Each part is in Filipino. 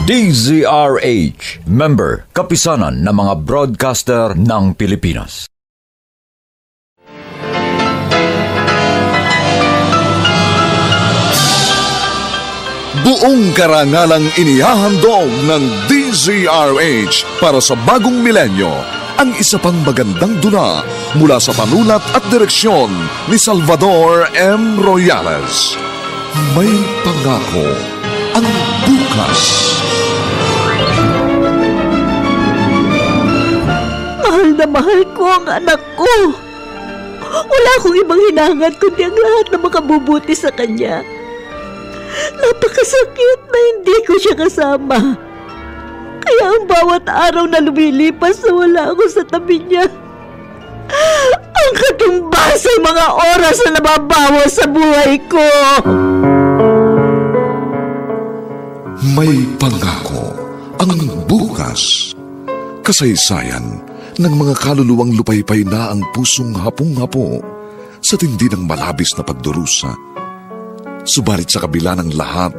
DZRH, member, kapisanan ng mga broadcaster ng Pilipinas. Buong karangalang inihahandog ng DZRH para sa bagong milenyo ang isa pang magandang dula mula sa panulat at direksyon ni Salvador M. Royales. May pangako ang bukas. Mahal na mahal ko ang anak ko. Wala akong ibang hinahangad kundi ang lahat na makabubuti sa kanya. Napakasakit na hindi ko siya kasama. Kaya ang bawat araw na lumilipas na wala ako sa tabi niya, ang katumbas ay mga oras na nababawas sa buhay ko. May pangako ang bukas. Kasaysayan ng mga kaluluwang lupaypay na ang pusong hapong-hapo sa tindi ng malabis na pagdurusa. Subalit sa kabila ng lahat,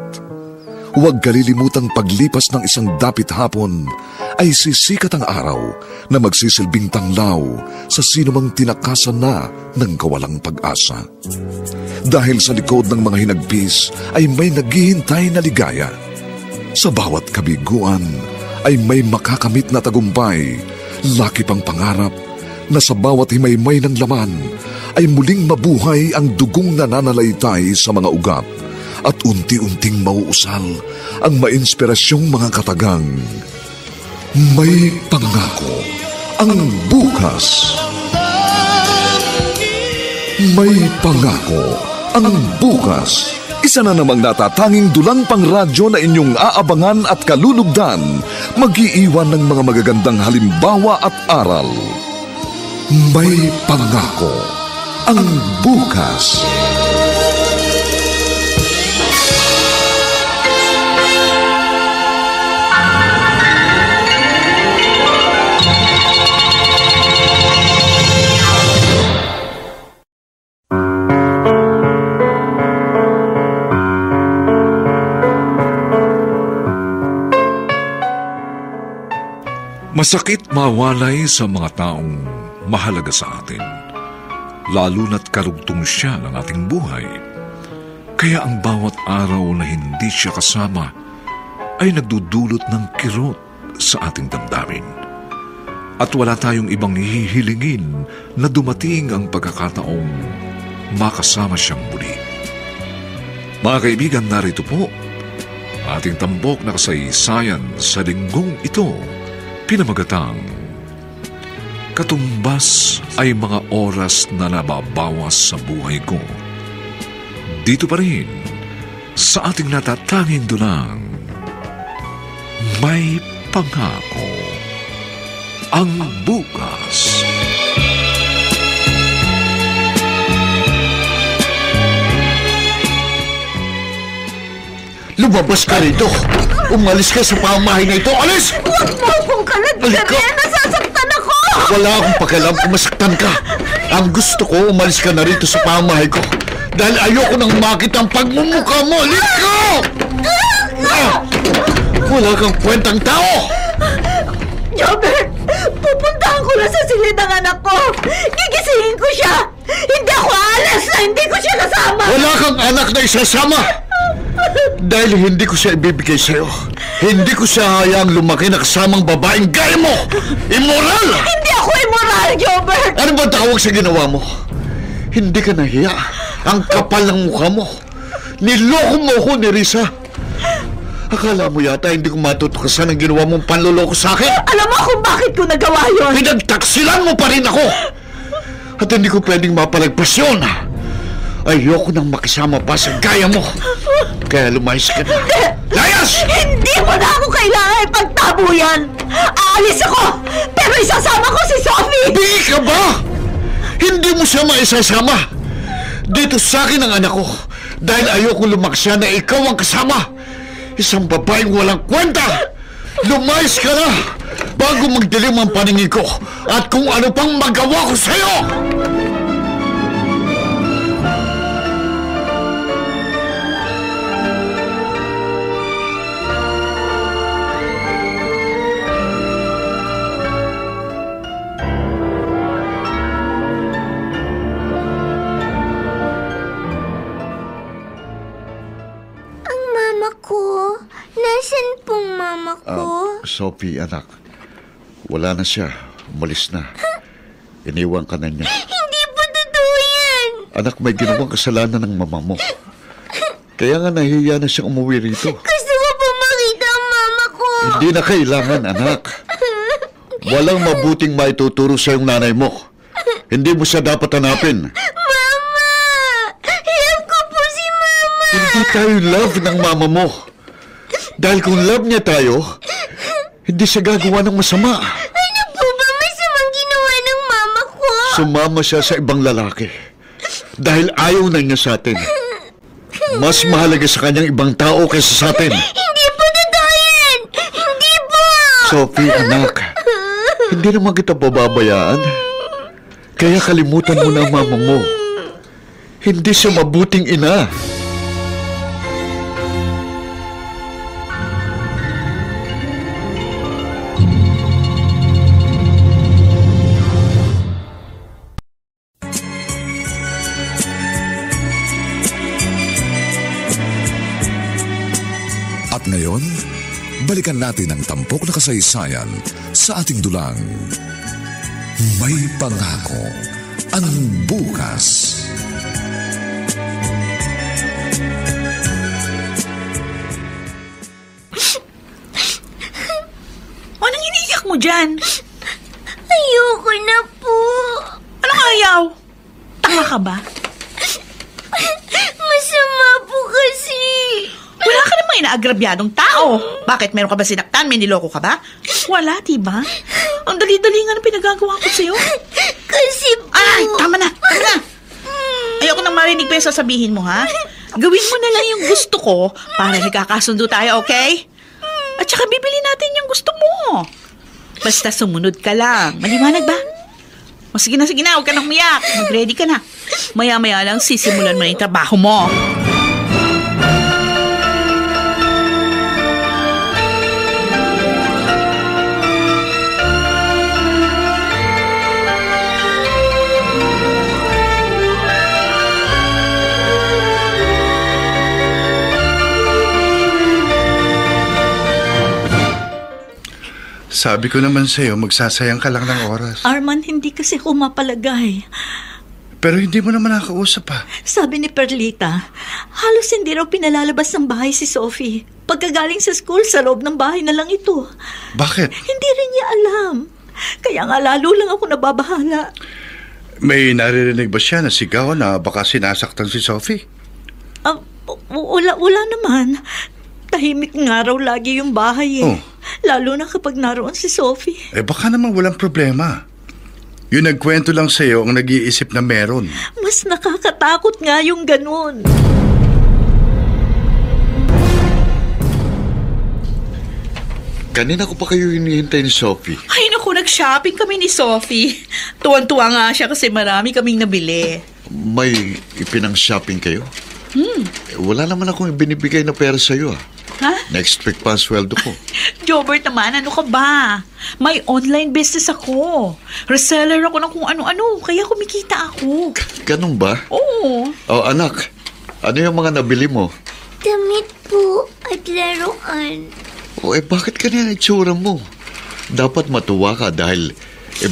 huwag kalilimutang paglipas ng isang dapit hapon ay sisikat ang araw na magsisilbing tanglaw sa sinumang tinakasan na ng kawalang pag-asa. Dahil sa likod ng mga hinagpis ay may naghihintay na ligaya. Sa bawat kabiguan ay may makakamit na tagumpay, laki pang pangarap na sa bawat himaymay ng laman ay muling mabuhay ang dugong nananalaytay sa mga ugat at unti-unting mauusal ang mainspirasyong mga katagang. May pangako ang bukas. May pangako ang bukas. Isa na namang natatanging dulang pangradyo na inyong aabangan at kalulugdan, mag-iiwan ng mga magagandang halimbawa at aral. May pangako ang bukas. Masakit mawalay sa mga taong mahalaga sa atin, lalo na't karugtong siya ng ating buhay. Kaya ang bawat araw na hindi siya kasama ay nagdudulot ng kirot sa ating damdamin. At wala tayong ibang hihilingin na dumating ang pagkakataong makasama siyang muli. Mga kaibigan, narito po ating tampok na kasaysayan sa linggong ito, pinamagatang Katumbas ay mga oras na nababawas sa buhay ko. Dito pa rin sa ating natatanging dulang May Pangako ang bukas. Lumabas ka rito! Umalis ka sa pamahay na ito! Alis! Huwag mo akong kalat-gabi! Nasasaktan ako! Wala akong pakialam kung masaktan ka. Ang gusto ko, umalis ka na rito sa pamahay ko. Dahil ayoko nang makita ang pagmumukha mo. Alis ka! Wala kang kwentang tao! Jobert! Pupuntahan ko lang sa silid ng anak ko! Gigisingin ko siya! Hindi ako aalis na hindi ko siya kasama! Wala kang anak na isasama! Dahil hindi ko siya ibibigay sa'yo. Hindi ko siya hayaang lumaki na kasamang babaeng gaya mo! Immoral! Hindi ako immoral, Jobert! Ano ba tawag sa ginawa mo? Hindi ka nahiya. Ang kapal ng mukha mo. Niloko mo ako ni Risa. Akala mo yata hindi ko matutukasan ang ginawa mong panloloko sa akin? Alam mo kung bakit ko nagawa yun? Pinagtaksilan mo pa rin ako! At hindi ko pwedeng mapalagpas yun. Ayoko nang makisama pa sa gaya mo. Kaya lumayas ka na. Layas! Hindi mo na ako kailangan ipagtabuyan! Aalis ako! Pero isasama ko si Sophie! Bigi ka ba? Hindi mo siya maisasama. Dito sa akin ang anak ko. Dahil ayoko lumaki siya na ikaw ang kasama. Isang babaeng walang kwenta. Lumayas ka na bago magdilim ang paningin ko at kung ano pang magawa ko sa'yo! mama ko? Nasaan pong mama ko? Sophie, anak. Wala na siya. Umalis na. Iniwan ka na niya. Hindi po totoo yan! Anak, may ginawang kasalanan ng mama mo. Kaya nga nahihiya na siyang umuwi rito. Gusto ko po makita ang mama ko! Hindi na kailangan, anak. Walang mabuting maituturo sa iyong nanay mo. Hindi mo siya dapat hanapin. Mama! Love ko po si mama! Hindi tayo love ng mama mo. Dahil kung love niya tayo, hindi siya gagawa ng masama. Ano po ba masamang ginawa ng mama ko? Sumama siya sa ibang lalaki. Dahil ayaw na niya sa atin. Mas mahalaga sa kanyang ibang tao kaysa sa atin. Hindi po totoo yan! Hindi po! Sophie, anak. Hindi naman kita pababayaan. Kaya kalimutan mo na ang mama mo. Hindi siya mabuting ina. At ngayon, balikan natin ang tampok na kasaysayan sa ating dulang. May pangako ang bukas. Anong iniiyak mo dyan? Ayoko na po! Anong ayaw? Tanga ka ba? Masama po kasi! Wala ka namang inaagrabyadong tao. Bakit? Meron ka ba sinaktan? May niloko ka ba? Wala, diba? Ang dali-dali nga ng pinagagawa ko sa'yo. Kasi po... Ay, tama na! Tama na! Ayoko nang marinig pa yung sasabihin mo, ha? Gawin mo na lang yung gusto ko para nagkakasundo tayo, okay? At saka bibili natin yung gusto mo. Basta sumunod ka lang. Maliwanag ba? O sige na, huwag ka nang umiyak. Mag-ready ka na. Maya-maya lang sisimulan mo na yung trabaho mo. Sabi ko naman sa'yo, magsasayang ka lang ng oras. Arman, hindi kasi ako mapalagay. Pero hindi mo naman nakausap pa. Sabi ni Perlita, halos hindi raw pinalalabas ng bahay si Sophie. Pagkagaling sa school, sa loob ng bahay na lang ito. Bakit? Hindi rin niya alam. Kaya nga lalo lang ako nababahala. May naririnig ba siya na sigaw na baka sinasaktan si Sophie? Wala naman. Tahimik nga raw lagi yung bahay eh. Oh. Lalo na kapag naroon si Sophie. Baka naman walang problema. Yung nagkwento lang sa'yo ang nag-iisip na meron. Mas nakakatakot nga yung ganun. Kanina ko pa kayo hinihintay ni Sophie. Ay naku, nag-shopping kami ni Sophie. Tuwan-tuwa nga siya kasi marami kaming nabili. May ipinang-shopping kayo? Wala naman akong binibigay na pera sa'yo. Ha? Next week pa ang sweldo ko. Jobert naman, ano ka ba? May online business ako. Reseller ako ng kung ano-ano, kaya kumikita ako. Ganun ba? Oo. Oh, anak. Ano yung mga nabili mo? Damit po at laruan. Bakit ganyan ang itsura mo? Dapat matuwa ka dahil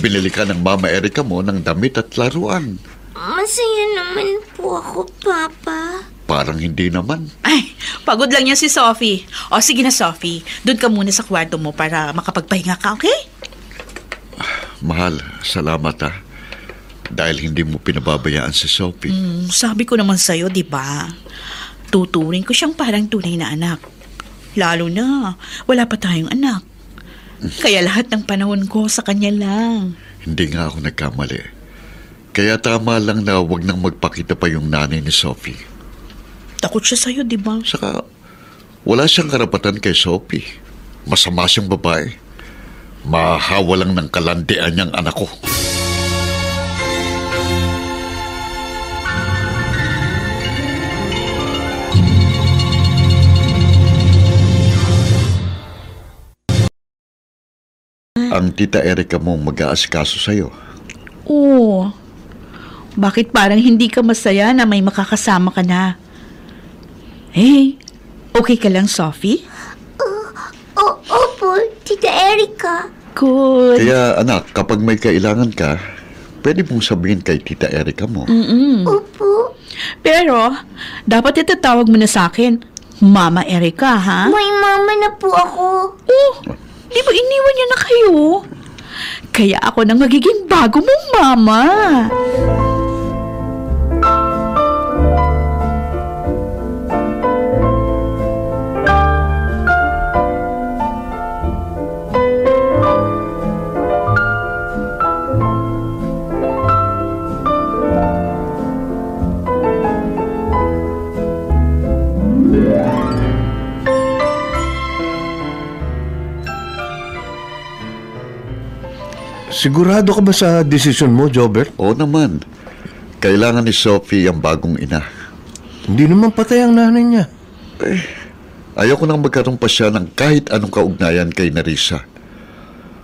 binili ka ng Mama Erica mo ng damit at laruan. Masaya naman po ako, Papa. Parang hindi naman. Ay, pagod lang yan si Sophie. O sige na, Sophie. Doon ka muna sa kwarto mo para makapagpahinga ka, okay? Mahal, salamat Dahil hindi mo pinababayaan si Sophie. Sabi ko naman sa'yo, di ba? Tuturing ko siyang parang tunay na anak. Lalo na, wala pa tayong anak. Kaya lahat ng panahon ko sa kanya lang. Hindi nga ako nagkamali. Kaya tama lang na wag nang magpakita pa yung nanay ni Sophie. Takot siya sa'yo, di ba? Saka, wala siyang karapatan kay Sophie. Masama siyang babae. Mahawa lang ng kalandian niyang anak ko. Ang tita Erica mo mag-aasikaso sa'yo. Oo. Bakit parang hindi ka masaya na may makakasama ka na? Hey, Okay ka lang, Sophie? Opo, Tita Erica. Good. Kaya anak, kapag may kailangan ka, pwede mong sabihin kay Tita Erica mo. Opo. Pero, dapat itatawag mo na sa akin, Mama Erica, ha? May mama na po ako. Oh, di ba iniwan niya na kayo? Kaya ako nang magiging bago mong mama. Sigurado ka ba sa desisyon mo, Jobert? Oo naman. Kailangan ni Sophie ang bagong ina. Hindi naman patay ang nanay niya. Ayoko nang magkaroon pa siya ng kahit anong kaugnayan kay Narisa.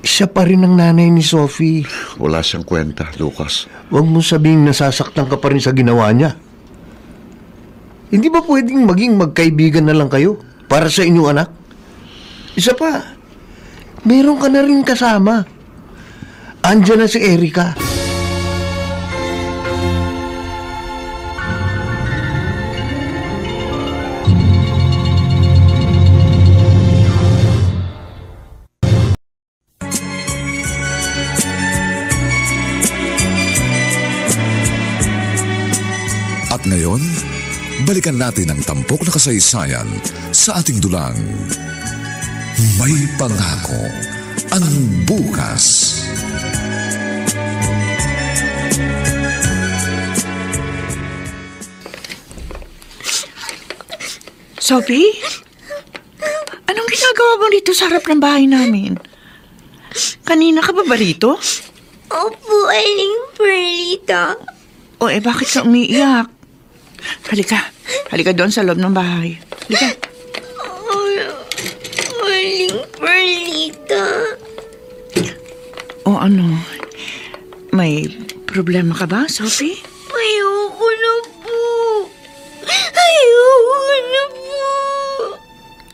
Siya pa rin ang nanay ni Sophie. Wala siyang kwenta, Lucas. Huwag mo sabihing nasasaktan ka pa rin sa ginawa niya. Hindi ba pwedeng maging magkaibigan na lang kayo para sa inyong anak? Isa pa, meron ka na rin kasama. Andiyan na si Erica. At ngayon, balikan natin ang tampok na kasaysayan sa ating dulang. May pangako ang bukas. Sophie? Anong ginagawa mo rito sa harap ng bahay namin? Kanina ka ba rito? Opo, Aling Perlita. O bakit ka umiiyak? Halika doon sa loob ng bahay. Halika. Aling Perlita. O ano? May problema ka ba, Sophie? Ayoko na po. Ayoko na po.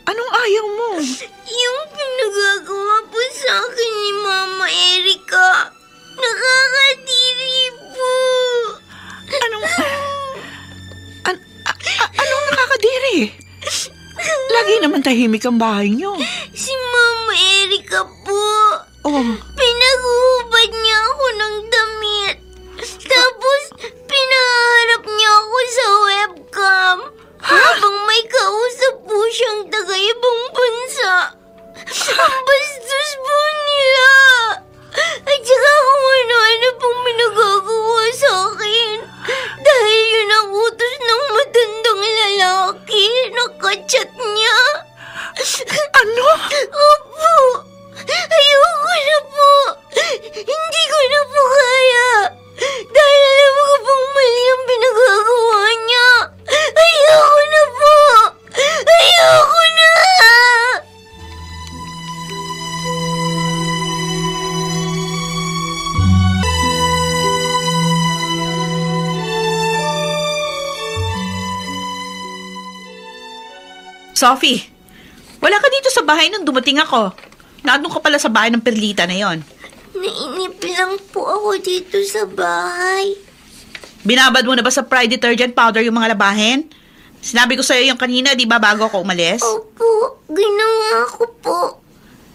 Anong ayaw mo? Yung pinagagawa po sa akin ni Mama Erica, nakakadiri po. Anong nakakadiri? Lagi naman tahimik ang bahay niyo. Si Mama Erica po. Oh, Pinaghubad niya ako ng damit. Tapos, pinaharap niya ako sa webcam. Habang may kausap po siyang taga-ibang bansa. Ang bastos po nila. At saka kung ano-ano pong pinagagawa sa akin. Dahil yun ang utos ng matandang lalaki na kachat niya. ano? Opo. Ayoko na po. Hindi ko na po kaya. Dahil alam ko pong mali ang pinagagawa niya. Ayoko na po. Ayoko na. Sophie, wala ka dito sa bahay nung dumating ako. Naandun ka pala sa bahay ng Perlita na yon. Nainip lang po ako dito sa bahay. Binabad mo na ba sa Pride detergent powder yung mga labahin? Sinabi ko sa'yo yung kanina, di ba, bago ako umalis? Opo, ginawa ko po.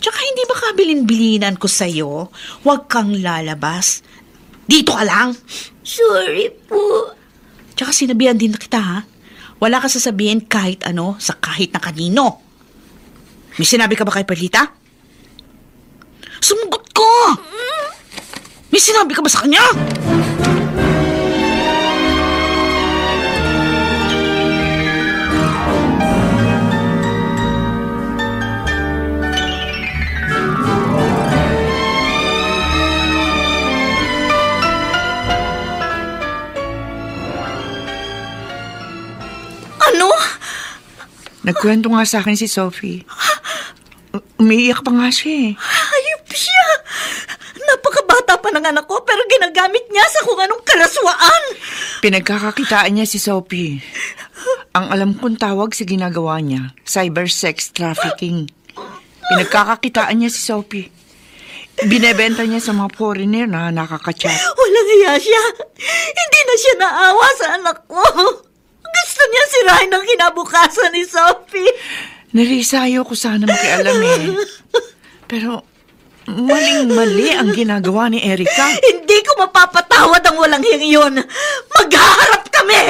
Tsaka hindi ba kabilin-bilinan ko sa'yo? Huwag kang lalabas. Dito ka lang. Sorry po. Tsaka sinabihan din na kita, ha? Wala ka sasabihin kahit ano sa kahit na kanino. May sinabi ka ba kay Perlita? Sumagot ko! May sinabi ka ba sa kanya? Ano? Nagkwento nga sa akin si Sophie. Umiiyak pa nga siya eh. Hayop siya! Napakabata pa ng anak ko pero ginagamit niya sa kung anong karaswaan. Pinagkakakitaan niya si Sophie. Ang alam kong tawag sa ginagawa niya, cyber sex trafficking. Pinagkakakitaan niya si Sophie. Binebenta niya sa mga foreigner na nakakachat. Walang hiya siya. Hindi na siya naawa sa anak ko. Gusto niya sirain ang kinabukasan ni Sophie. Nerissa, ayoko sana makialam eh. Pero maling-mali ang ginagawa ni Erica. Hindi ko mapapatawad ang walang hiyang iyon. Maghaharap kami!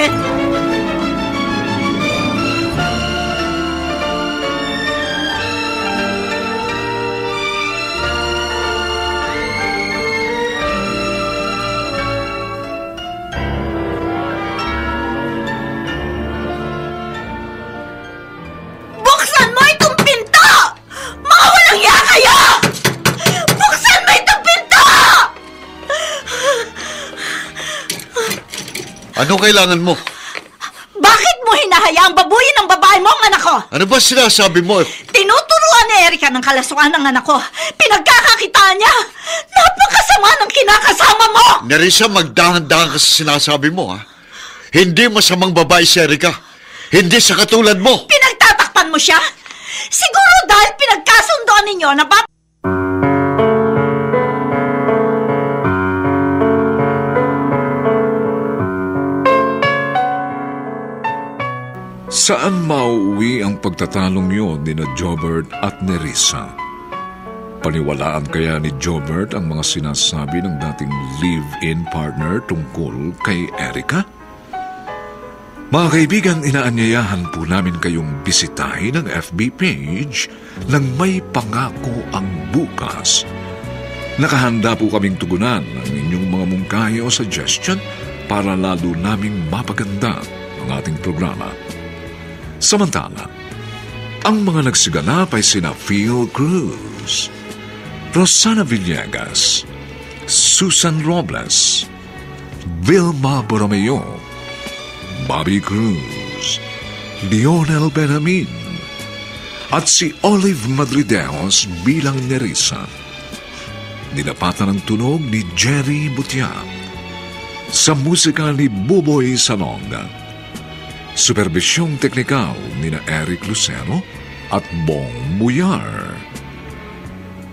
Buksan mo itong pinto! Mga walang hiya kayo! Buksan mo itong pinto! Ano kailangan mo? Bakit mo hinahayaang babuyin ang babae mo ang anak ko? Ano ba sinasabi mo? Tinuturuan ni Erica ng kalasuan ng anak ko. Pinagkakakitaan niya. Napakasama ng kinakasama mo! Nerissa, magdahan-dahan ka sa sinasabi mo, ha? Hindi masamang babae si Erica. Hindi sa katulad mo. Pinagtatakpan mo siya? Siguro dahil pinagkasundoan ninyo na Saan mauuwi ang pagtatalong yun ni na Jobert at Nerissa? Paniwalaan kaya ni Jobert ang mga sinasabi ng dating live-in partner tungkol kay Erica? Mga kaibigan, inaanyayahan po namin kayong bisitahin ang FB page ng May Pangako ang Bukas. Nakahanda po kaming tugunan ang inyong mga mungkahi o suggestion para lalo naming mapaganda ang ating programa. Samantala, ang mga nagsiganap ay sina Phil Cruz, Rosana Villegas, Susan Robles, Vilma Borromeo, Bobby Cruz, Lionel Benjamin, at si Olive Madrideos bilang Nerissa. Dinapatan ng tunog ni Jerry Butiak, sa musika ni Buboy Salonga. Supervisyong teknikal ni na Eric Lucero at Bong Muyar.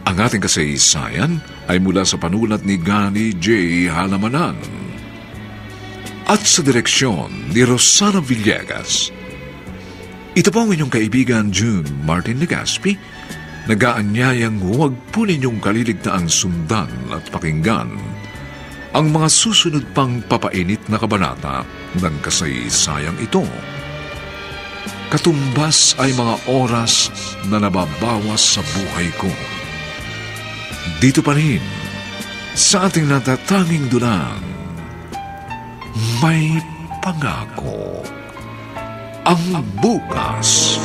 Ang ating kasaysayan ay mula sa panulat ni Gani J. Halamanan at sa direksyon ni Rosana Villegas. Ito po ang inyong kaibigan June Martin Legaspi, nag-aanyayang huwag po ninyong kaliligtaang sundan at pakinggan ang mga susunod pang papainit na kabanata ng kasaysayang ito. Katumbas ay mga oras na nababawas sa buhay ko. Dito pa rin, sa ating natatanging dunang, May Pangako ang Bukas.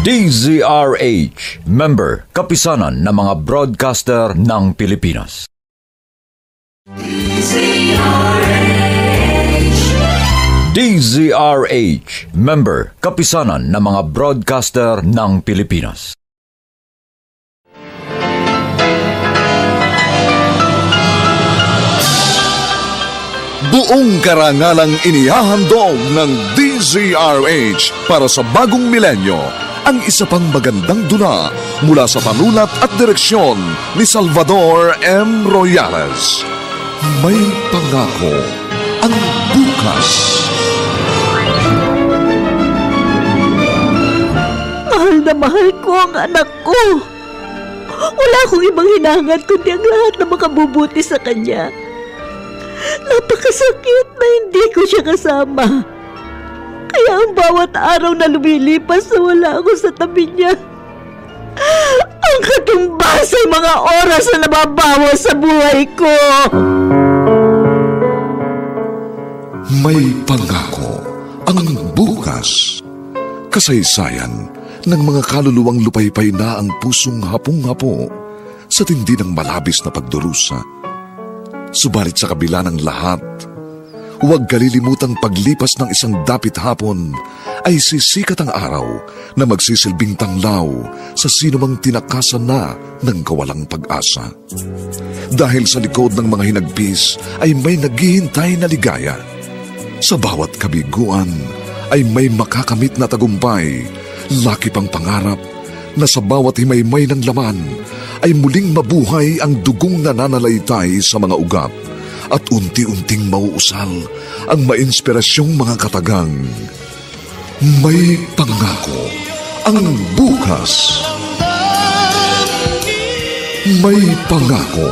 DZRH, member, kapisanan ng mga broadcaster ng Pilipinas. DZRH, member, kapisanan ng mga broadcaster ng Pilipinas. Buong karangalang inihahandog ng DZRH para sa bagong milenyo ang isa pang magandang dula mula sa panulat at direksyon ni Salvador M. Royales. May Pangako ang Bukas. Mahal na mahal ko ang anak ko. Wala akong ibang hinahangad kundi ang lahat na makabubuti sa kanya. Napakasakit na hindi ko siya kasama. Kaya ang bawat araw na lumilipas na wala ako sa tabi niya, ang katumbas ay mga oras na nababawas sa buhay ko. May Pangako ang Bukas. Kasaysayan ng mga kaluluwang lupaypay na ang pusong hapong-hapo sa tindi ng malabis na pagdurusa. Subalit sa kabila ng lahat, Huwag kalilimutang paglipas ng isang dapit hapon ay sisikat ang araw na magsisilbing tanglaw sa sinumang tinakasan na ng kawalang pag-asa. Dahil sa likod ng mga hinagpis ay may naghihintay na ligaya. Sa bawat kabiguan ay may makakamit na tagumpay, laki pang pangarap na sa bawat himaymay ng laman ay muling mabuhay ang dugong nananalaytay sa mga ugat at unti-unting mauusal ang mainspirasyong mga katagang. May pangako ang bukas. May pangako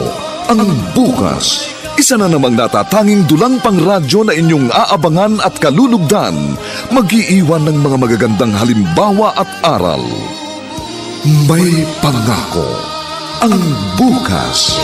ang bukas. Isa na namang natatanging dulang pang radyo na inyong aabangan at kalulugdan, mag-iiwan ng mga magagandang halimbawa at aral. May pangako ang bukas.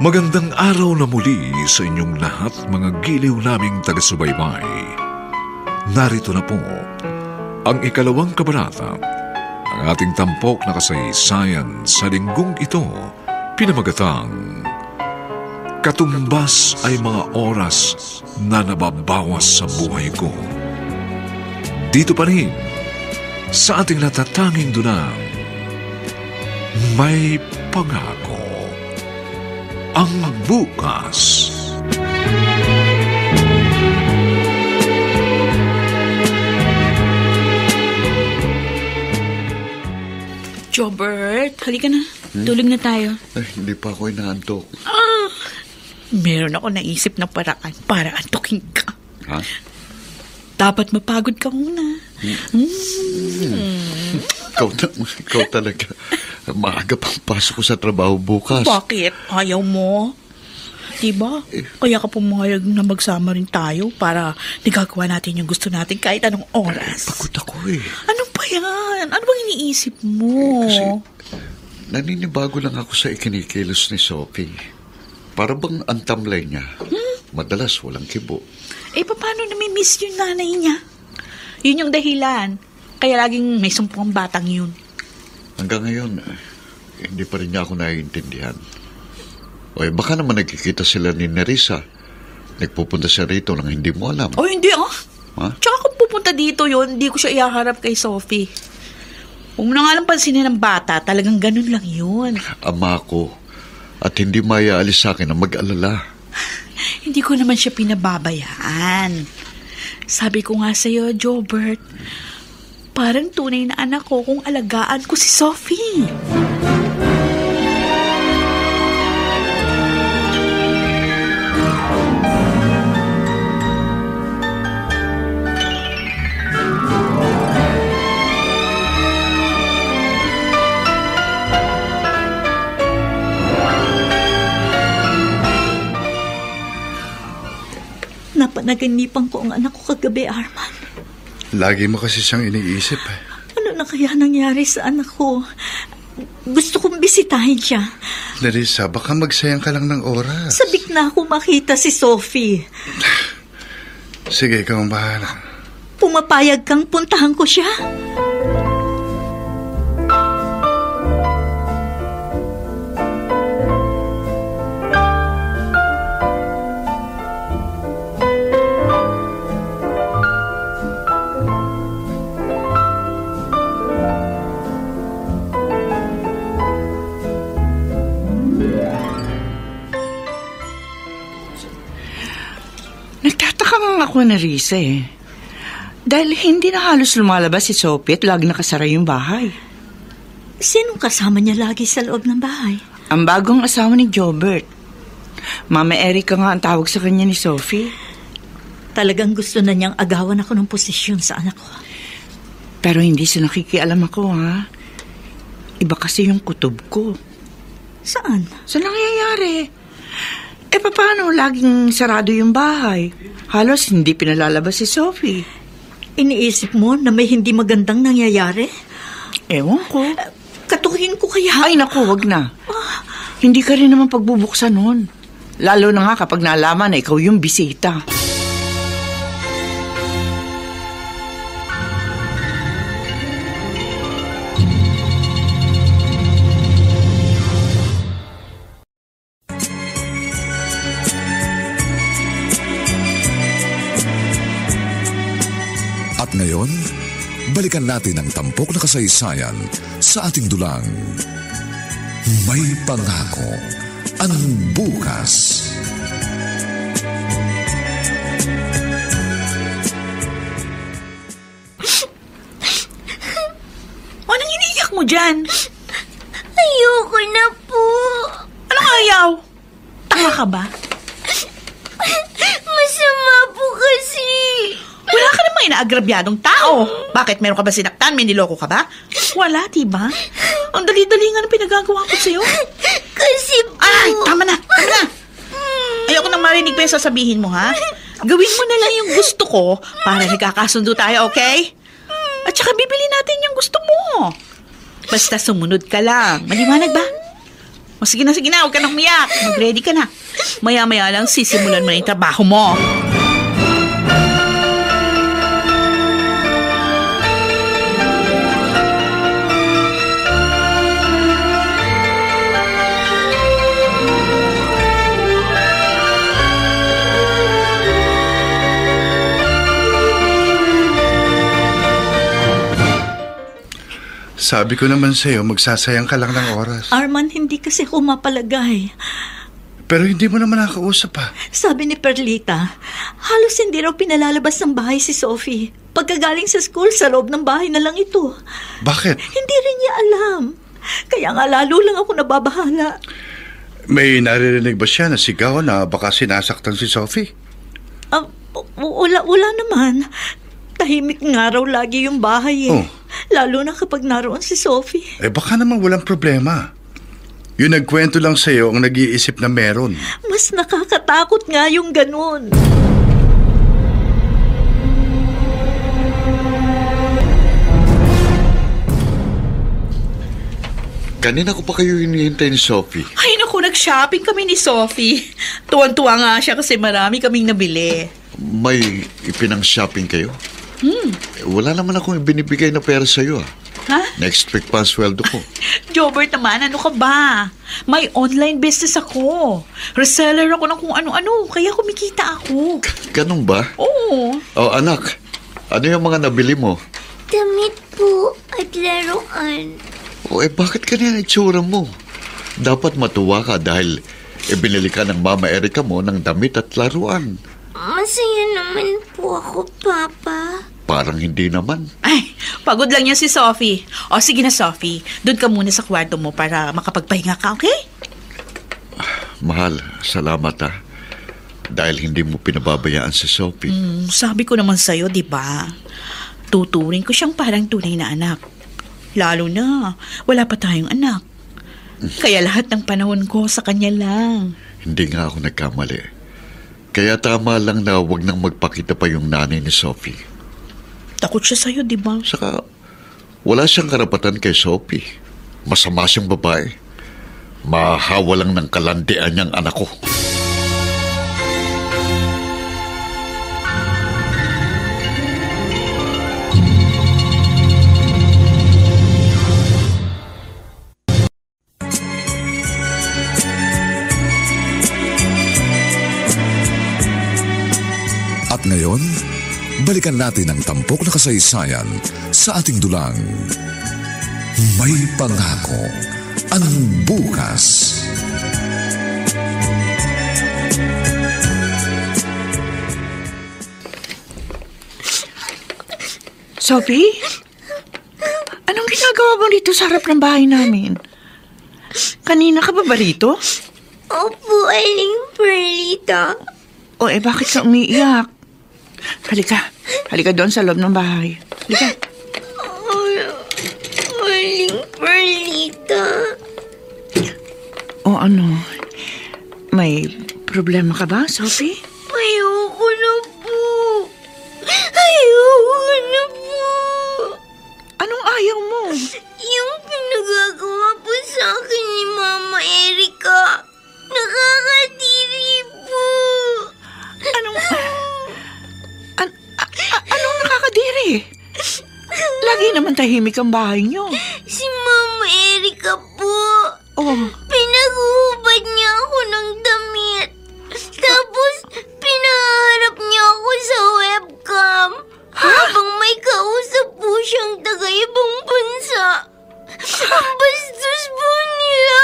Magandang araw na muli sa inyong lahat, mga giliw naming taga-subaybay. Narito na po ang ikalawang kabanata ng ating tampok na kasaysayan sa linggong ito, pinamagatang Katumbas ay mga oras na nababawas sa buhay ko. Dito pa rin sa ating natatanging dunang May Pangako ang bukas. Jobert, halika na. Tulog na tayo. Ay, hindi pa ako inaantok. Meron ako naisip na paraan para antukin ka. Ha? Dapat mapagod ka muna. Ikaw talaga. Maaga pang pasok ko sa trabaho bukas. Bakit? Ayaw mo? Diba? Kaya ka pumayag na magsama rin tayo para nagagawa natin yung gusto natin kahit anong oras. Pagod ako eh. Ano ba yan? Ano bang iniisip mo? Kasi naninibago lang ako sa ikinikilos ni Sophie. Para bang ang tamlay niya. Madalas walang kibo. Paano nami-miss yung nanay niya? Yun yung dahilan. Kaya laging may sumpong batang yun. Hanggang ngayon, hindi pa rin niya ako naiintindihan. Baka naman nagkikita sila ni Nerissa. Nagpupunta siya rito nang hindi mo alam. Hindi Ha? Tsaka kung pupunta dito yun, hindi ko siya ihaharap kay Sophie. Huwag mo na nga lang pansinin ng bata, talagang ganun lang yun. Ama ko, at hindi mayaalis sa akin ang mag-alala. Hindi ko naman siya pinababayaan. Sabi ko nga sa'yo, Jobert, parang tunay na anak ko kung alagaan ko si Sophie. Napanaginipan ko ang anak ko kagabi, Arman. Lagi mo kasi siyang iniisip. Ano na kaya nangyari sa anak ko? Gusto kong bisitahin siya. Nerissa, baka magsayang ka lang ng oras. Sabik na ako makita si Sophie. Sige, ikaw ang bahala. Pumapayag kang puntahan ko siya? Ako na Risa Dahil hindi na halos lumalabas si Sophie at lagi nakasara yung bahay. Sinong kasama niya lagi sa loob ng bahay? Ang bagong asawa ni Jobert. Mama Erica nga ang tawag sa kanya ni Sophie. Talagang gusto na niyang agawan ako ng posisyon sa anak ko. Pero hindi siya nakikialam ako, ha? Iba kasi yung kutob ko. Saan? Sa nangyayari. Paano laging sarado yung bahay? Halos hindi pinalalabas si Sophie. Iniisip mo na may hindi magandang nangyayari? Ewan ko. Katuhin ko kaya. Ay, naku, wag na. Hindi ka rin naman pagbubuksan nun. Lalo na nga kapag nalaman na ikaw yung bisita. At ngayon, balikan natin ang tampok na kasaysayan sa ating dulang. May pangako ang bukas. Anong iniiyak mo dyan? Ayoko na po. Anong ayaw? Tanga ka ba? Masama po kasi. Wala ka namang inaagrabyadong tao. Bakit? Meron ka ba sinaktan? May niloko ka ba? Wala, diba? Ang dali-dali nga ng pinagagawa ko sa'yo. Kasi po. Ay, tama na! Tama na! Ayoko nang marinig pa yung sasabihin mo, ha? Gawin mo na lang yung gusto ko para nagkakasundo tayo, okay? At saka bibili natin yung gusto mo. Basta sumunod ka lang. Maliwanag ba? O sige na, huwag ka nang umiyak. Mag-ready ka na. Maya-maya lang sisimulan mo na yung trabaho mo. Sabi ko naman sa'yo, magsasayang ka lang ng oras. Arman, hindi kasi ako mapalagay. Pero hindi mo naman nakakausap pa. Sabi ni Perlita, halos hindi raw pinalalabas ng bahay si Sophie. Pagkagaling sa school, sa loob ng bahay na lang ito. Bakit? Hindi rin niya alam. Kaya nga lalo lang ako nababahala. May naririnig ba siya na sigaw na baka sinasaktan si Sophie? Wala naman. Tahimik nga raw lagi yung bahay eh. Oh. Lalo na kapag naroon si Sophie. Baka naman walang problema. Yung nagkwento lang sa'yo ang nag-iisip na meron. Mas nakakatakot nga yung ganun. Kanina ko pa kayo hinihintay ni Sophie. Ay, naku, nag-shopping kami ni Sophie. Tuwan-tuwa nga siya kasi marami kaming nabili. May ipinang-shopping kayo? Wala naman akong ibinibigay na pera sa'yo, ah. Ha? Next week pa ang sweldo ko. Jobert naman, ano ka ba? May online business ako. Reseller ako ng kung ano-ano, kaya kumikita ako. Ganun ba? Oo. Oh, anak, ano yung mga nabili mo? Damit po at laruan. Bakit ganyan itsura mo? Dapat matuwa ka dahil binili ka ng Mama Erica mo ng damit at laruan. Masaya naman po ako, Papa. Parang hindi naman. Ay, pagod lang yan si Sophie. O sige na, Sophie. Doon ka muna sa kwarto mo para makapagpahinga ka, okay? Mahal, salamat ah. Dahil hindi mo pinababayaan si Sophie. Sabi ko naman sa'yo, di ba? Tuturing ko siyang parang tunay na anak. Lalo na, wala pa tayong anak. Kaya lahat ng panahon ko sa kanya lang. Hindi nga ako nagkamali. Kaya tama lang na wag nang magpakita pa yung nanay ni Sophie. Takot siya sa'yo, di ba? Saka, wala siyang karapatan kay Sophie. Masama siyang babae. Mahawa lang ng kalandian niyang anak ko. At ngayon, balikan natin ang tampok na kasaysayan sa ating dulang. May pangako ang bukas. Sophie? Anong ginagawa mo dito sa harap ng bahay namin? Kanina ka ba rito? Opo, Aling Perlita. Bakit ka umiiyak? Halika doon sa loob ng bahay. Halika. Aling Perlita. Ano? May problema ka ba, Sophie? Ayoko na po. Ayoko na po. Anong ayaw mo? Yung pinagagawa naman tahimik ang bahay niyo? Si Mama Erika po. Oh, Pinaghuhubad niya ako ng damit. Tapos, pinaharap niya ako sa webcam. Habang may kausap po siyang taga-ibang bansa. Ang bastos po nila.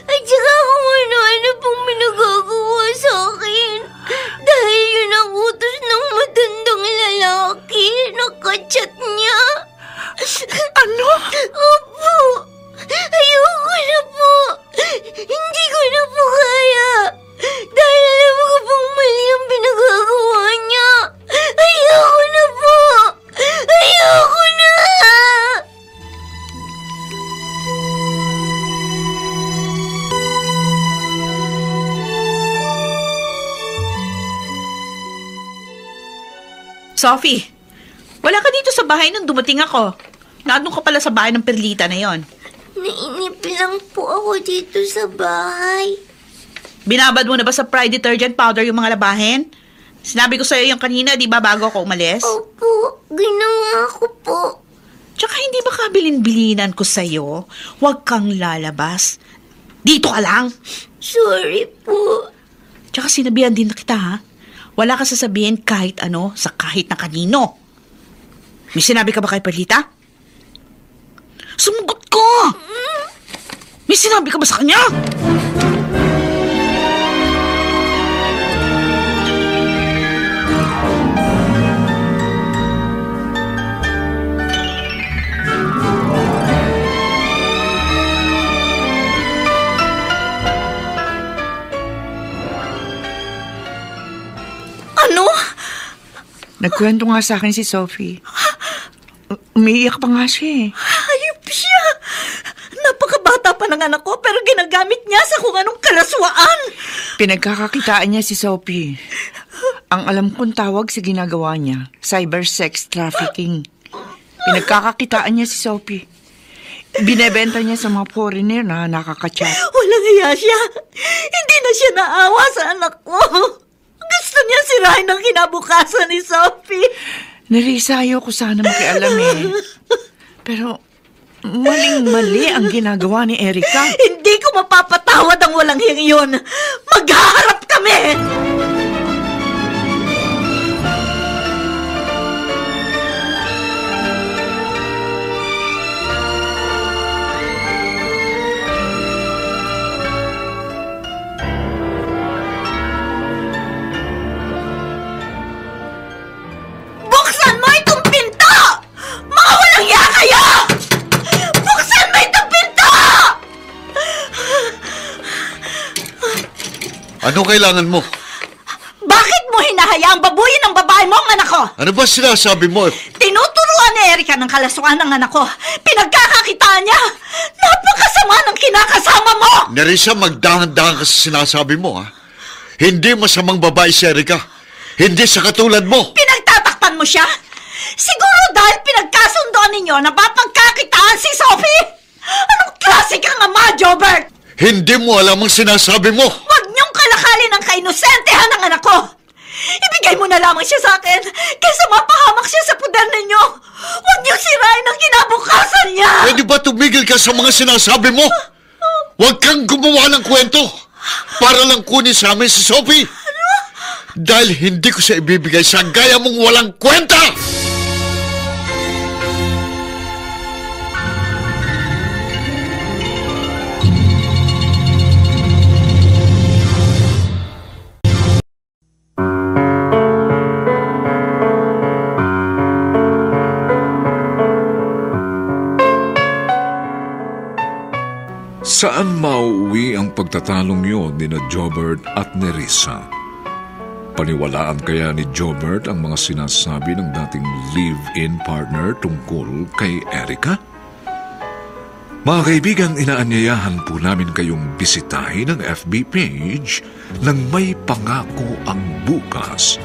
At saka kung ano-ano pong pinagagawa sa akin. Dahil yun ang utos ng matandang lalaki na kachat niya. ano? Opo. Ayoko na po. Hindi ko na po kaya. Dahil alam ko pong mali ang pinagagawa niya. Ayoko na po. Ayoko na. Sophie, wala ka dito sa bahay nung dumating ako. Naandun ka pala sa bahay ng Perlita na yon. Nainip lang po ako dito sa bahay. Binabad mo na ba sa Pride detergent powder yung mga labahin? Sinabi ko sa'yo yung kanina, di ba, bago ako umalis? Opo, ginawa ko po. Tsaka hindi ba kabilin-bilinan ko sa'yo? Huwag kang lalabas. Dito ka lang. Sorry po. Tsaka sinabihan din na kita, ha? Wala ka sasabihin kahit ano sa kahit na kanino. May sinabi ka ba kay Perlita? Sumugot ko! May sinabi ka ba sa kanya? Ano? Nagkwento nga sa akin si Sophie. Umiiyak pa nga siya eh. Hayop siya! Napakabata pa ng anak ko pero ginagamit niya sa kung anong kalaswaan. Pinagkakakitaan niya si Sophie. Ang alam kong tawag sa ginagawa niya, cyber sex trafficking. Pinagkakakitaan niya si Sophie. Binebenta niya sa mga foreigner na nakakachat. Walang hiya siya. Hindi na siya naawa sa anak ko. Gusto niya sirahin ang kinabukasan ni Sophie. Narisa, ayaw ko sana makialam eh. Pero maling-mali ang ginagawa ni Erika. Hindi ko mapapatawad ang walang hiyang iyon. Maghaharap kami! Buksan mo itong pinto! Mga walang hiya kayo! Buksan mo itong pinto! Ano kailangan mo? Bakit mo hinahayaang babuyin ng babae mo ang anak ko? Ano ba sinasabi mo? Tinuturuan ni Erika ng kalaswaan ng anak ko. Pinagkakakitaan niya. Napakasama ng kinakasama mo! Nerissa, magdahan-dahan ka sa sinasabi mo, ha? Hindi masamang babae si Erika. Hindi sa katulad mo. Pinagtatakpan mo siya? Siguro dahil pinagkasundoan ninyo na mapagkakitaan si Sophie? Anong klase kang ama, Jobert? Hindi mo alam ang sinasabi mo. Huwag niyong kalakalin ang kainosentehan ng anak ko. Ibigay mo na lamang siya sa akin kaysa mapahamak siya sa puder ninyo. Huwag niyong sirain ang kinabukasan niya. Pwede ba tumigil ka sa mga sinasabi mo? Huwag kang gumawa ng kwento para lang kunin sa amin si Sophie. Dahil hindi ko siya ibibigay sa gaya mong walang kwenta! Saan mauuwi ang pagtatalong yun ni na Jobert at Nerissa? Paniwalaan kaya ni Jobert ang mga sinasabi ng dating live-in partner tungkol kay Erika? Mga kaibigan, inaanyayahan po namin kayong bisitahin ang FB page ng May Pangako ang Bukas.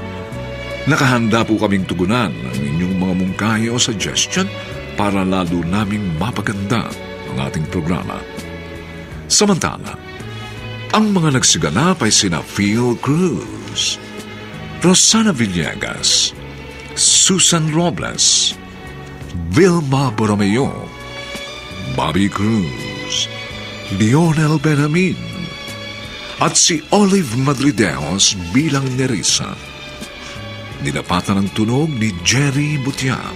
Nakahanda po kaming tugunan ang inyong mga mungkahi o suggestion para lalo naming mapaganda ang ating programa. Samantala, ang mga nagsiganap ay sina Phil Cruz, Rosana Villegas, Susan Robles, Vilma Borromeo, Bobby Cruz, Lionel Benjamin, at si Olive Madrideos bilang Nerissa. Dinapatan ng tunog ni Jerry Butiat.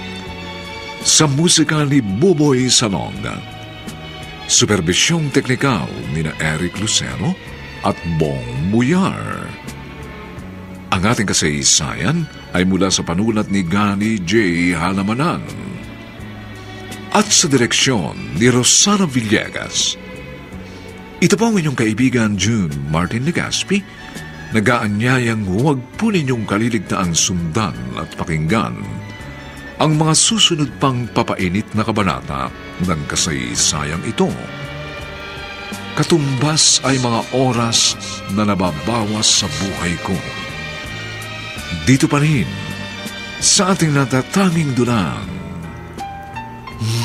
Sa musika ni Buboy Salonga. Superbisyong teknikal ni na Eric Lucero at Bong Muyar. Ang ating kasaysayan ay mula sa panulat ni Gani J. Halamanan at sa direksyon ni Rosana Villegas. Ito po ang inyong kaibigan June Martin Legaspi, nag-aanyayang huwag po ninyong kaliligtaang sundan at pakinggan ang mga susunod pang papainit na kabanata ng kasaysayang ito. Katumbas ay mga oras na nababawas sa buhay ko. Dito pa rin, sa ating natatanging dunang,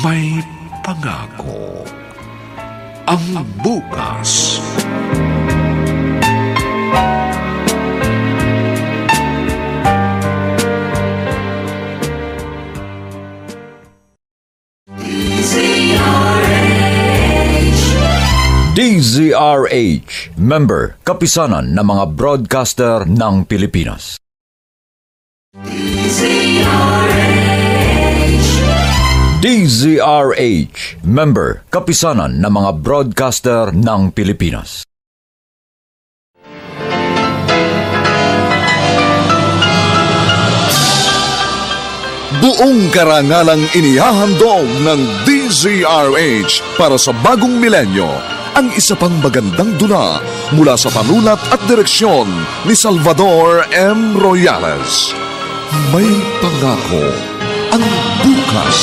may pangako ang bukas. DZRH, member, kapisanan ng mga broadcaster ng Pilipinas. DZRH, member, kapisanan ng mga broadcaster ng Pilipinas. Buong karangalang inihahandog ng DZRH para sa bagong milenyo ang isa pang magandang dula mula sa panulat at direksyon ni Salvador M. Royales. May pangako ang bukas.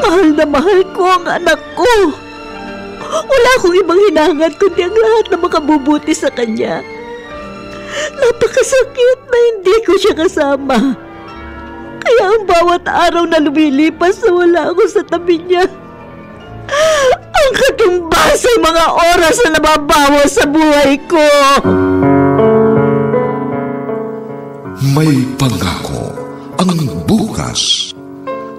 Mahal na mahal ko ang anak ko. Wala akong ibang hinangad kundi ang lahat na makabubuti sa kanya. Napakasakit na hindi ko siya kasama. Kaya ang bawat araw na lumilipas na wala ako sa tabi niya, ang katumbas ay mga oras na nababawas sa buhay ko. May pangako ang bukas.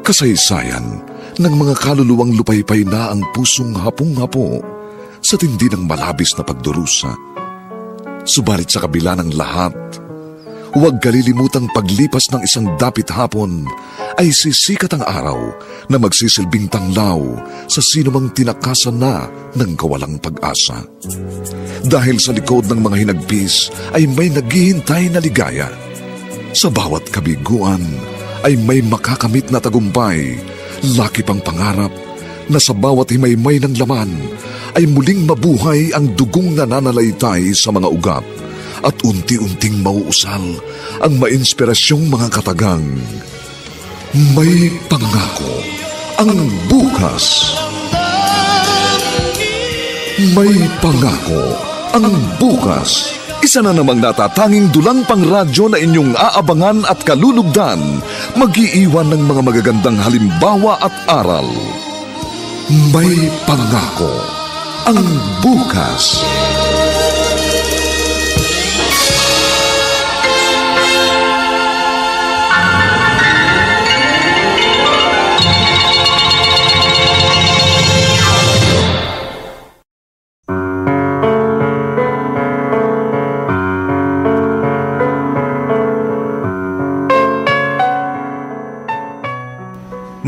Kasaysayan ng mga kaluluwang lupaypay na ang pusong hapong-hapo sa tindi ng malabis na pagdurusa. Subalit sa kabila ng lahat, huwag kalilimutang paglipas ng isang dapit hapon ay sisikat ang araw na magsisilbing tanglaw sa sinumang tinakasan na ng kawalang pag-asa. Dahil sa likod ng mga hinagpis ay may naghihintay na ligaya. Sa bawat kabiguan ay may makakamit na tagumpay, laki pang pangarap na sa bawat himaymay ng laman ay muling mabuhay ang dugong nananalaytay sa mga ugat at unti-unting mauusal ang mainspirasyong mga katagang. May pangako ang bukas. May pangako ang bukas. Isa na namang natatanging dulang pangradyo na inyong aabangan at kalulugdan, mag-iiwan ng mga magagandang halimbawa at aral. May pangako ang bukas.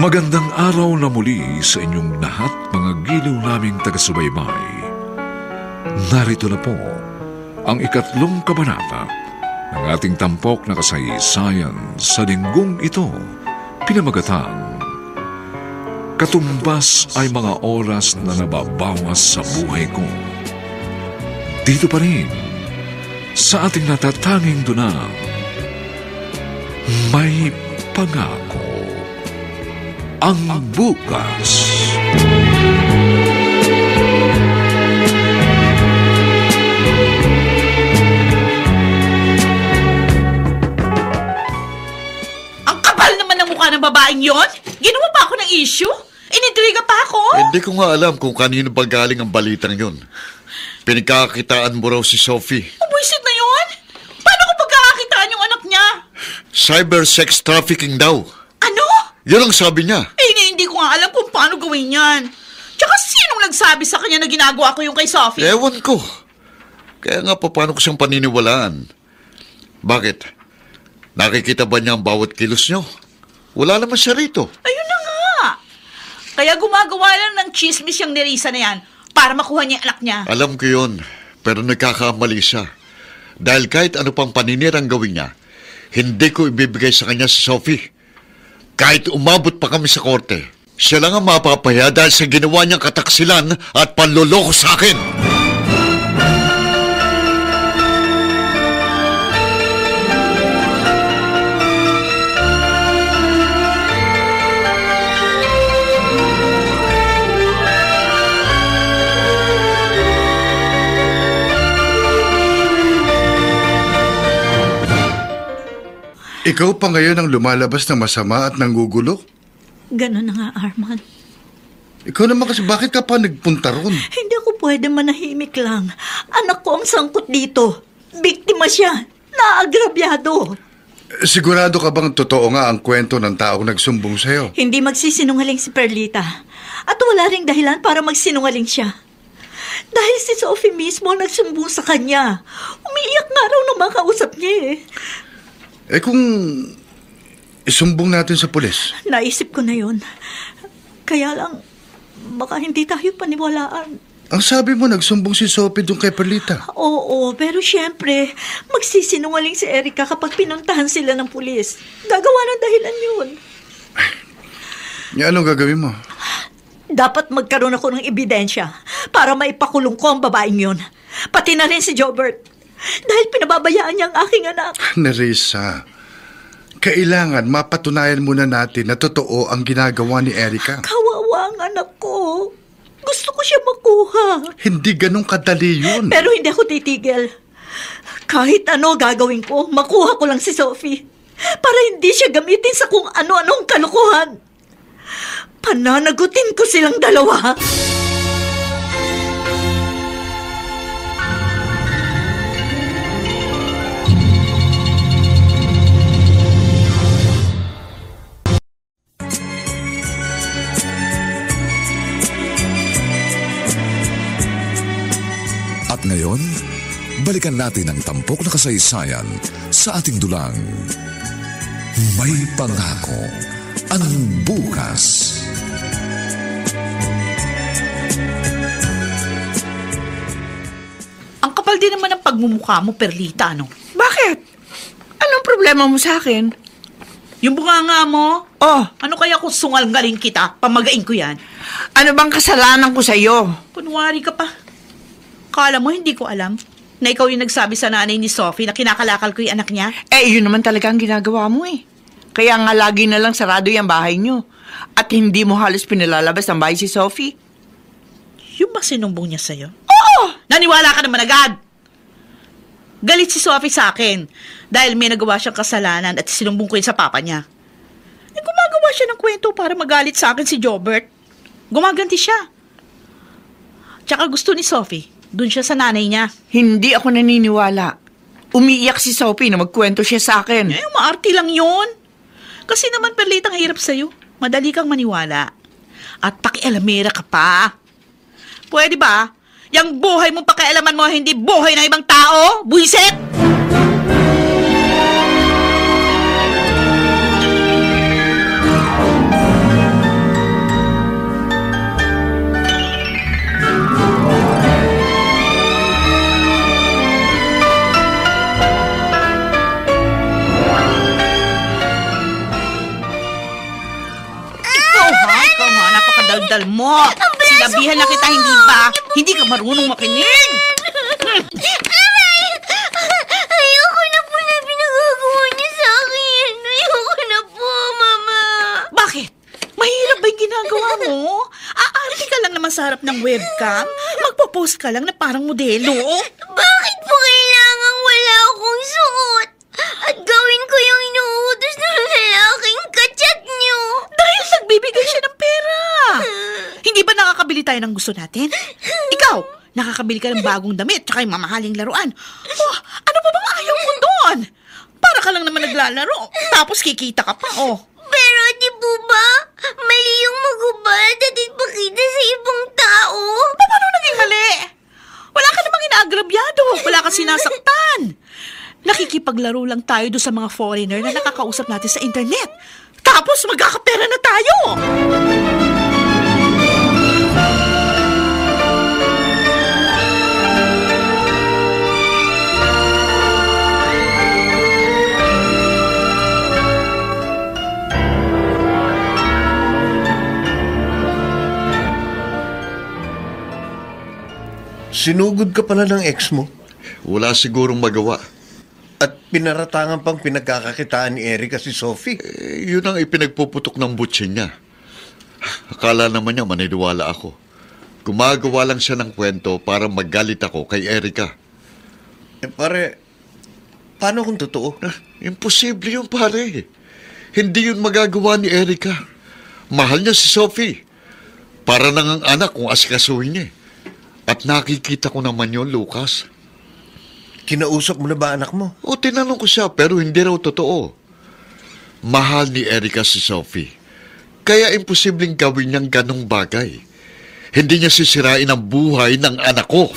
Magandang araw na muli sa inyong lahat, mga giliw naming taga-subaybay. Narito na po ang ikatlong kabanata ng ating tampok na kasaysayan sa linggong ito, pinamagatang Katumbas ay mga oras na nababawas sa buhay ko. Dito pa rin sa ating natatanging dunang, may pangako ang bukas. Ang kapal naman ng mukha ng babaeng yon. Ginawa pa ako ng issue? Inintriga pa ako? Hindi ko nga alam kung kanino ba galing ang balitang yon. Pinagkakakitaan mo raw si Sophie. Buwisit na yon? Paano ko pagkakakitaan yung anak niya? Cyber sex trafficking daw. Ano? Yun ang sabi niya. Hindi ko nga alam kung paano gawin yan. Tsaka sinong nagsabi sa kanya na ginagawa ko yung kay Sophie? Ewan ko. Kaya nga paano ko siyang paniniwalaan? Bakit? Nakikita ba niya ang bawat kilos niyo? Wala naman siya rito. Ayun na nga. Kaya gumagawa lang ng chismis yung Nerissa na yan para makuha niya yung anak niya. Alam ko yun, pero nagkakamali siya. Dahil kahit ano pang paninirang gawin niya, hindi ko ibibigay sa kanya si Sophie. Kahit umabot pa kami sa korte, siya lang ang mapapahiya dahil sa ginawa niyang kataksilan at panloloko sa akin. Ikaw pa ngayon ang lumalabas ng masama at nanggugulo? Ganun na nga, Arman. Ikaw naman kasi bakit ka pa nagpunta ron? Hindi ako pwede manahimik lang. Anak ko ang sangkot dito. Biktima siya. Naagrabyado. Sigurado ka bang totoo nga ang kwento ng taong nagsumbong sa'yo? Hindi magsisinungaling si Perlita. At wala ring dahilan para magsinungaling siya. Dahil si Sophie mismo ang nagsumbong sa kanya. Umiiyak nga raw nung makausap niya eh. Eh kung isumbong natin sa pulis? Naisip ko na yun. Kaya lang, baka hindi tayo paniwalaan. Ang sabi mo, nagsumbong si Sophie doon kay Perlita. Oo, pero syempre, magsisinungaling si Erica kapag pinuntahan sila ng pulis. Gagawa ng dahilan yun. Anong gagawin mo? Dapat magkaroon ako ng ebidensya para maipakulong ko ang babaeng yun. Pati na rin si Jobert. Dahil pinababayaan niya ang aking anak. Nerissa, kailangan mapatunayan muna natin na totoo ang ginagawa ni Erica. Kawawa ang anak ko. Gusto ko siya makuha. Hindi ganun kadali yun. Pero hindi ako titigil. Kahit ano gagawin ko, makuha ko lang si Sophie. Para hindi siya gamitin sa kung ano-anong kalukuhan. Pananagutin ko silang dalawa. At ngayon, balikan natin ang tampok na kasaysayan sa ating dulang. May pangako ang bukas. Ang kapal din naman ang pagmumukha mo, Perlita, ano? Bakit? Anong problema mo sa akin? Yung bunganga mo, Oh, ano kaya kung sungal-galing kita, pamagain ko yan? ano bang kasalanan ko sa'yo? Kunwari ka pa. Kala mo hindi ko alam na ikaw yung nagsabi sa nanay ni Sophie na kinakalakal ko yung anak niya? Yun naman talaga ang ginagawa mo eh. Kaya nga lagi na lang sarado yung bahay nyo. At hindi mo halos pinalalabas ang bahay si Sophie. Yung ba sinumbong niya sa'yo? Oo! Naniwala ka naman agad! Galit si Sophie sa akin dahil may nagawa siyang kasalanan at sinumbong ko yun sa papa niya. Gumagawa siya ng kwento para magalit sa akin si Jobert. Gumaganti siya. Tsaka gusto ni Sophie, dun siya sa nanay niya. Hindi ako naniniwala. Umiiyak si Sophie na magkwento siya sa akin. Maarte lang yun. Kasi naman, Perlitang hirap sa'yo. Madali kang maniwala. At pakialamera ka pa. Pwede ba? Yang buhay mong pakialaman mo, hindi buhay ng ibang tao? Buisit! Ikaw nga, napakadaldal mo. Sinabihan na kita, hindi ba? Hindi ka marunong makinig. Ayoko na po na pinagagawa niya sa akin. Ayoko na po, Mama. Bakit? Mahirap ba yung ginagawa mo? Aarte ka lang naman sa harap ng webcam? Magpo-post ka lang na parang modelo? Bakit po kailangan wala akong suot? At gawin ko yung inuutos ng lalaking kachat niyo? Dahil nagbibigay siya ng pera. Hindi ba nakakabili tayo ng gusto natin? Ikaw, nakakabili ka ng bagong damit tsaka yung mamahaling laruan. Oh, ano pa bang ayaw mo doon? Para ka lang naman naglalaro. Tapos kikita ka pa, oh. Pero di po ba, mali yung magubad at ipakita sa ibang tao? Paano naging mali? Wala ka namang inaagrabyado. Wala ka sinasaktan. Nakikipaglaro lang tayo doon sa mga foreigner na nakakausap natin sa internet. Tapos magkakapera na tayo. Sinugod ka pala ng ex mo Wala sigurong magawa. at pinaratangan pang pinagkakakitaan ni Erica si Sophie. Yun ang ipinagpuputok ng butsin niya. Akala naman niya maniniwala ako. Gumagawa lang siya ng kwento para magalit ako kay Erica. Pare, paano kung totoo? Imposible yun, pare. Hindi yun magagawa ni Erica. Mahal niya si Sophie. Para nang ang anak kung asikasuhin niya. At nakikita ko naman yun, Lucas. Kinausap mo na ba anak mo? O, tinanong ko siya pero hindi raw totoo. Mahal ni Erica si Sophie. Kaya imposibleng gawin niyang ganong bagay. Hindi niya sisirain ang buhay ng anak ko.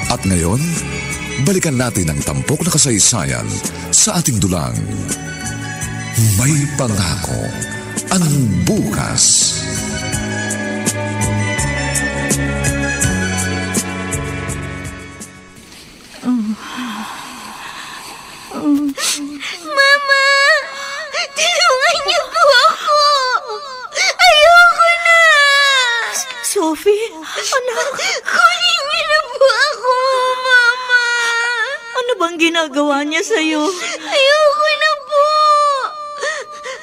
At ngayon, balikan natin ang tampok na kasaysayan sa ating dulang. May pangako ang bukas. Mama! Tulungan niyo po ako! Ayoko na! Sophie, anak, Kunin niyo na po ako, Mama! ano bang ginagawa niya sa'yo? Ayoko na po!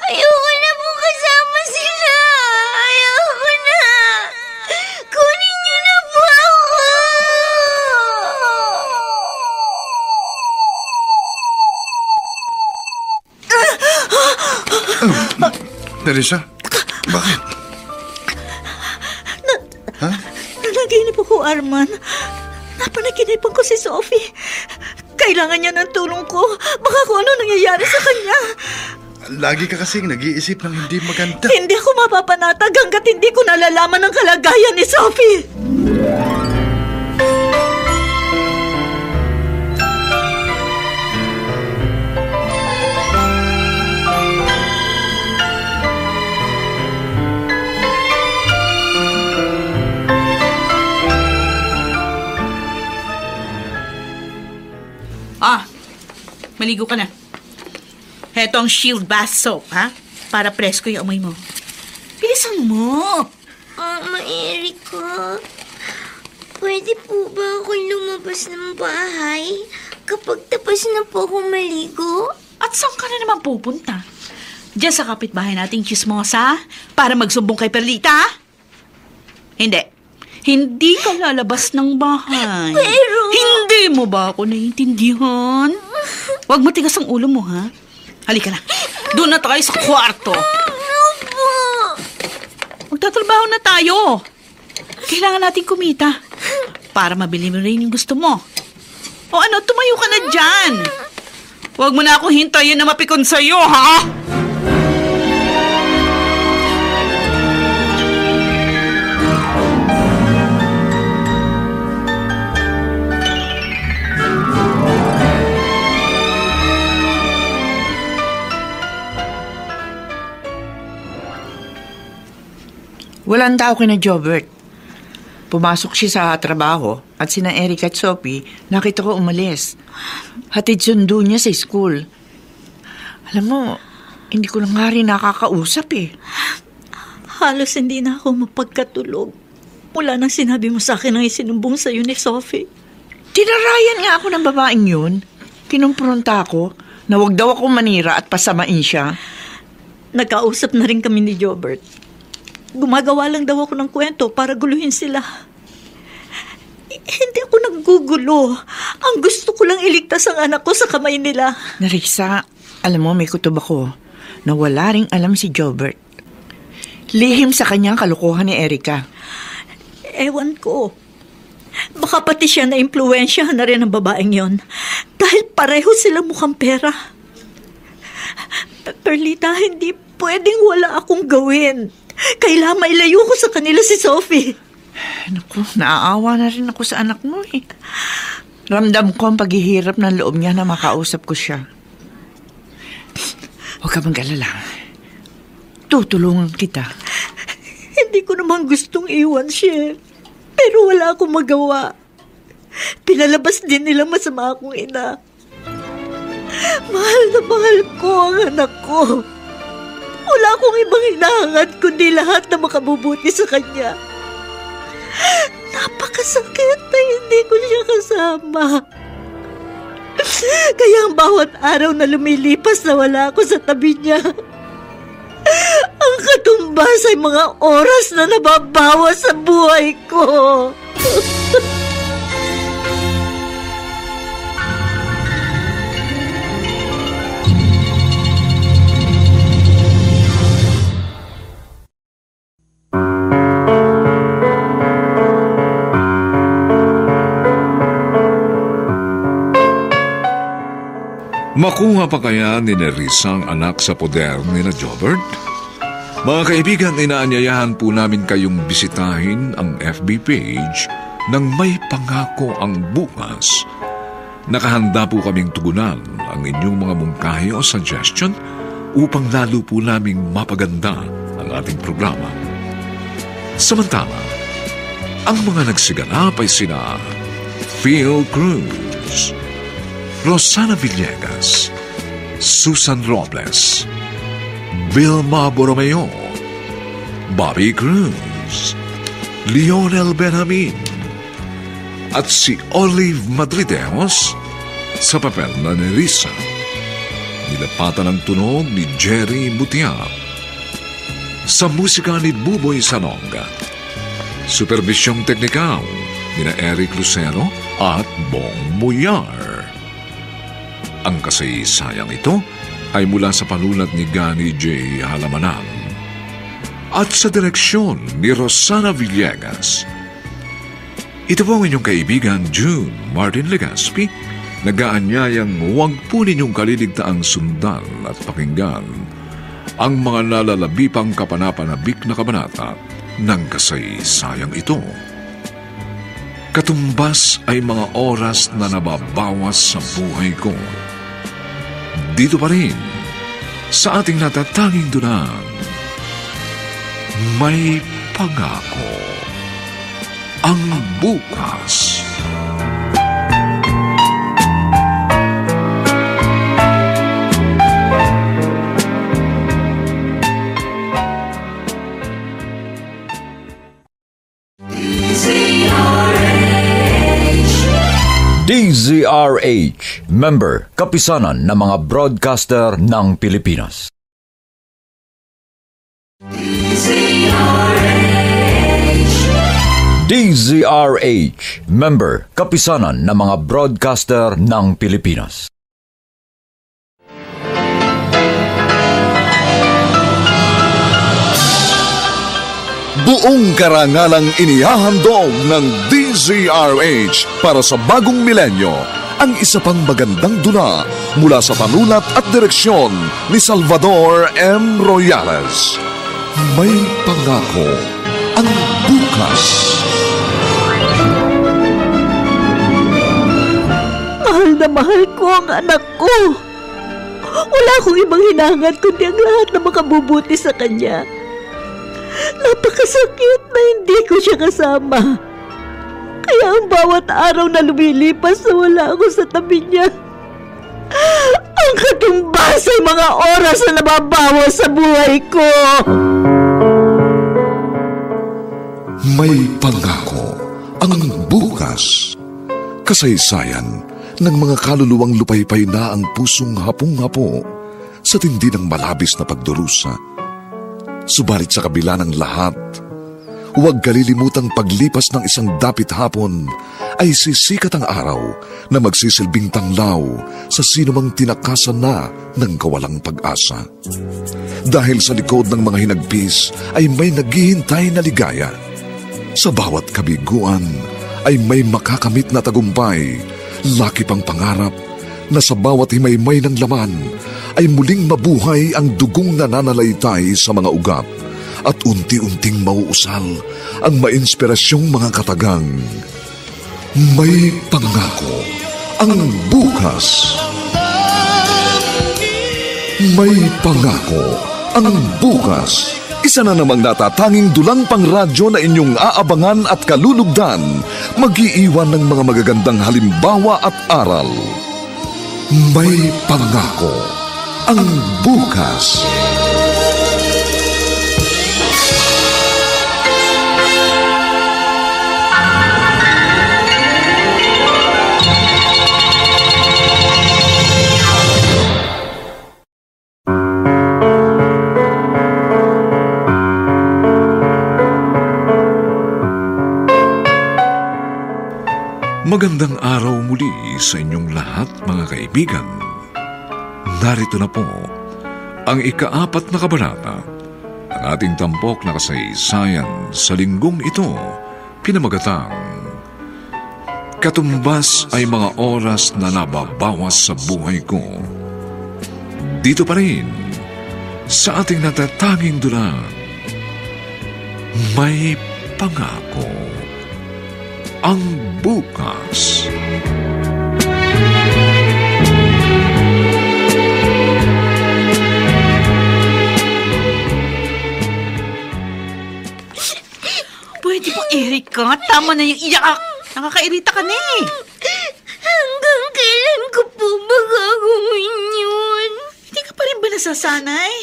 Ayoko na po kasama sila! Ayoko na! Kunin niyo na po ako! Teresa, bakit? Nanaginip ako, Arman. Napanaginipan ko si Sophie. Kailangan niya ng tulong ko. Baka kung ano nangyayari sa kanya. Lagi ka kasing nag-iisip ng hindi maganda. Hindi ako mapapanatag hanggat hindi ko nalalaman ang kalagayan ni Sophie. Maligo ka na. Heto ang Shield Bath Soap, ha? Para presko yung amoy mo. Bilisan mo! Mama Erica, pwede po ba ako lumabas ng bahay kapag tapos na po ako maligo? At saan ka na naman pupunta? Diyan sa kapitbahay nating chismosa para magsumbong kay Perlita? Hindi. Hindi ka lalabas ng bahay. Pero... Hindi mo ba ako naiintindihan? Huwag matigas ang ulo mo, ha? Halika na. Doon na tayo sa kwarto. Opo. Magtatrabaho na tayo. Kailangan natin kumita para mabili mo rin yung gusto mo. O ano, tumayo ka na dyan. Huwag mo na ako hintayin na mapikon sa'yo, ha? Walang tao kina Jobert. Pumasok siya sa trabaho at sina Erica at Sophie, nakita ko umalis. Hatid sundo niya sa school. Alam mo, hindi ko lang nga rin nakakausap eh. Halos hindi na ako mapagkatulog. Mula nang sinabi mo sa akin ang isinumbong sa'yo ni Sophie. Tinarayan nga ako ng babaeng yun. Kinumpronta ako na wag daw ako manira at pasamain siya. Nagkausap na rin kami ni Jobert. Gumagawa lang daw ako ng kwento para guluhin sila. Hindi ako naggugulo. Ang gusto ko lang iligtas ang anak ko sa kamay nila. Narisa, alam mo, may kutob ako na wala ring alam si Jobert. Lihim sa kanyang kalokohan ni Erica. Ewan ko. Baka pati siya na-impluwensyahan na rin ang babaeng yon. Dahil pareho sila mukhang pera. Perlita, hindi pwedeng wala akong gawin. Kailangan mailayo ko sa kanila si Sophie. Naku, naaawa na rin ako sa anak mo eh. Ramdam ko ang paghihirap ng loob niya na makausap ko siya. Huwag ka mag-alala. Tutulungan kita. Hindi ko naman gustong iwan siya. Pero wala akong magawa. Pinalabas din nila masama akong ina. Mahal na mahal ko ang anak ko. Wala akong ibang hinahangad kundi lahat na makabubuti sa kanya. Napakasakit na hindi ko siya kasama. Kaya ang bawat araw na lumilipas na wala ako sa tabi niya, ang katumbas ay mga oras na nababawas sa buhay ko. Makuha pa kaya ni Nerissa ang anak sa poder ni na Jobert? Mga kaibigan, inaanyayahan po namin kayong bisitahin ang FB page ng May Pangako ang Bukas. Nakahanda po kaming tugunan ang inyong mga mungkahi o suggestion upang lalo po naming mapaganda ang ating programa. Samantala, ang mga nagsiganap ay sina Phil Cruz, Rosana Villegas, Susan Robles, Vilma Borromeo, Bobby Cruz, Lionel Benjamin, at si Olive Madrideos sa papel na Nerissa. Nilapatan ng tunog ni Jerry Butiap. Sa musika ni Buboy Sanonga. Supervisyong teknikal ni na Eric Lucero at Bong Muyar. Ang kasaysayang ito ay mula sa panulat ni Gani J. Halamanan at sa direksyon ni Rosana Villegas. Ito po ang inyong kaibigan June Martin Legaspi, nag-aanyayang huwag po ninyong kaliligtaang sundan at pakinggan ang mga nalalabipang kapanapanabik na kabanata ng kasaysayang ito. Katumbas ay mga oras na nababawas sa buhay ko. Dito pa rin, sa ating natatanging dunang, May Pangako ang Bukas. DZRH, member, kapisanan ng mga broadcaster ng Pilipinas. DZRH, member, kapisanan ng mga broadcaster ng Pilipinas. Buong karangalang inihahandog ng DZRH para sa bagong milenyo ang isa pang magandang dula mula sa panulat at direksyon ni Salvador M. Royales. May Pangako ang Bukas. Mahal na mahal ko ang anak ko. Wala akong ibang hinahangad kundi ang lahat na makabubuti sa kanya. Napakasakit na hindi ko siya kasama. Kaya ang bawat araw na lumilipas na wala ako sa tabi niya, ang katumbas ay mga oras na nababawas sa buhay ko. May Pangako ang Bukas. Kasaysayan ng mga kaluluwang lupaypay na ang pusong hapong-hapo sa tindi ng malabis na pagdurusa. Subalit sa kabila ng lahat, Huwag kalilimutang paglipas ng isang dapit hapon ay sisikat ang araw na magsisilbing tanglaw sa sinumang tinakasan na ng kawalang pag-asa. Dahil sa likod ng mga hinagpis ay may naghihintay na ligaya. Sa bawat kabiguan ay may makakamit na tagumpay, laki pang pangarap na sa bawat himaymay ng laman ay muling mabuhay ang dugong nananalaytay sa mga ugat at unti-unting mauusal ang mainspirasyong mga katagang. May pangako ang bukas. May pangako ang bukas. Isa na namang natatanging dulang pangradyo na inyong aabangan at kalulugdan, mag-iiwan ng mga magagandang halimbawa at aral. May pangako ang bukas. Magandang araw muli sa inyong lahat, mga kaibigan. Narito na po ang ika-4 na kabanata ng ating tampok na kasaysayan sa linggong ito, pinamagatang Katumbas ay mga oras na nababawas sa buhay ko. Dito pa rin sa ating natatanging dulang, may pangako ang bukas. Pwede po, Erika. Tama na yung iyak. Nakakairita ka na eh. Hanggang kailan ko po magagawin yun? Hindi ka pa rin ba nasasanay?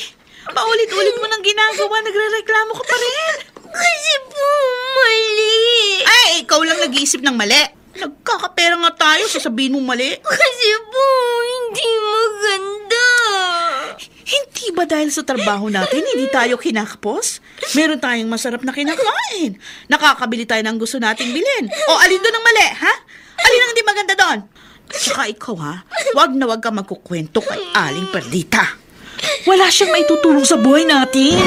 Paulit-ulit mo nang ginagawa, nagre-reklamo ka pa rin. Kasi po, mali. Ay, ikaw lang nag-iisip ng mali. Nagkakapera nga tayo, sasabihin mo mali. Kasi po, hindi maganda. Hindi ba dahil sa trabaho natin, hindi tayo kinakapos? Meron tayong masarap na kinakain. Nakakabili tayo ng gusto nating bilhin. O, alin doon ang mali, ha? Alin ang hindi maganda doon? Tsaka ikaw, ha? Wag na wag ka magkukwento kay Aling Perdita. Wala siyang maitutulong sa buhay natin.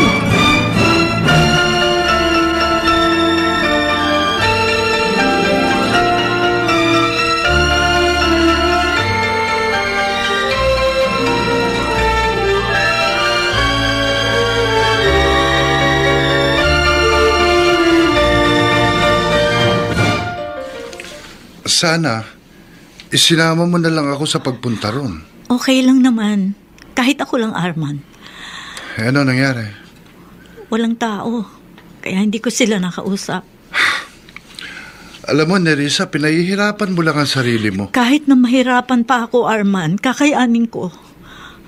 Sana, isinama mo na lang ako sa pagpunta ron. Okay lang naman. Kahit ako lang, Arman. Ano nangyari? Walang tao. Kaya hindi ko sila nakausap. Alam mo, Nerissa, pinahihirapan mo lang ang sarili mo. Kahit na mahirapan pa ako, Arman, kakayanin ko.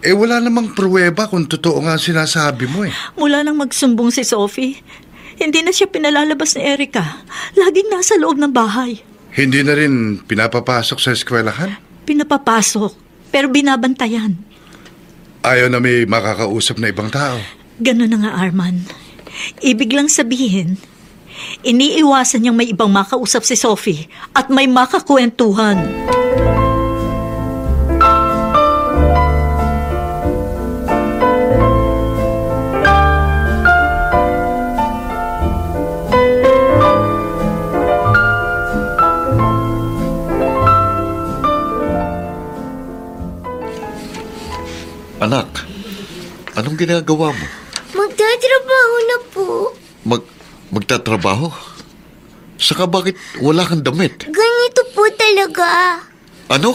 Eh, wala namang pruweba kung totoo nga sinasabi mo eh. Mula nang magsumbong si Sophie, hindi na siya pinalalabas ni Erika. Laging nasa loob ng bahay. Hindi na rin pinapapasok sa eskwelahan? Pinapapasok, pero binabantayan. Ayaw na may makakausap na ibang tao. Ganun na nga, Arman. Ibig lang sabihin, iniiwasan niyang may ibang makausap si Sophie at may makakwentuhan. Anak, anong ginagawa mo? Magtatrabaho na po. Magtatrabaho? Saka bakit wala kang damit? Ganito po talaga. Ano?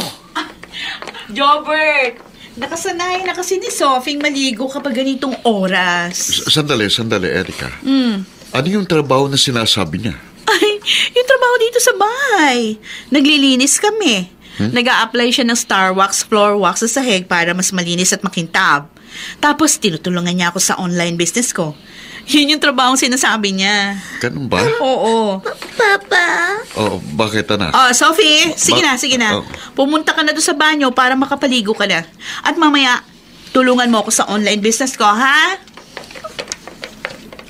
Jobert, nakasanay na kasi ni Sophie maligo kapag ganitong oras. Sandali, Erika. Ano yung trabaho na sinasabi niya? Ay, yung trabaho dito sa bahay. Naglilinis kami. Nag-a-apply siya ng star wax, floor wax sa sahig para mas malinis at makintab. Tapos tinutulungan niya ako sa online business ko. Yun yung trabaho sinasabi niya. Ganun ba? Oo. Papa? Oh, bakit anak? Oh, Sophie, sige na. Oh. Pumunta ka na doon sa banyo para makapaligo ka na. At mamaya, tulungan mo ako sa online business ko, ha?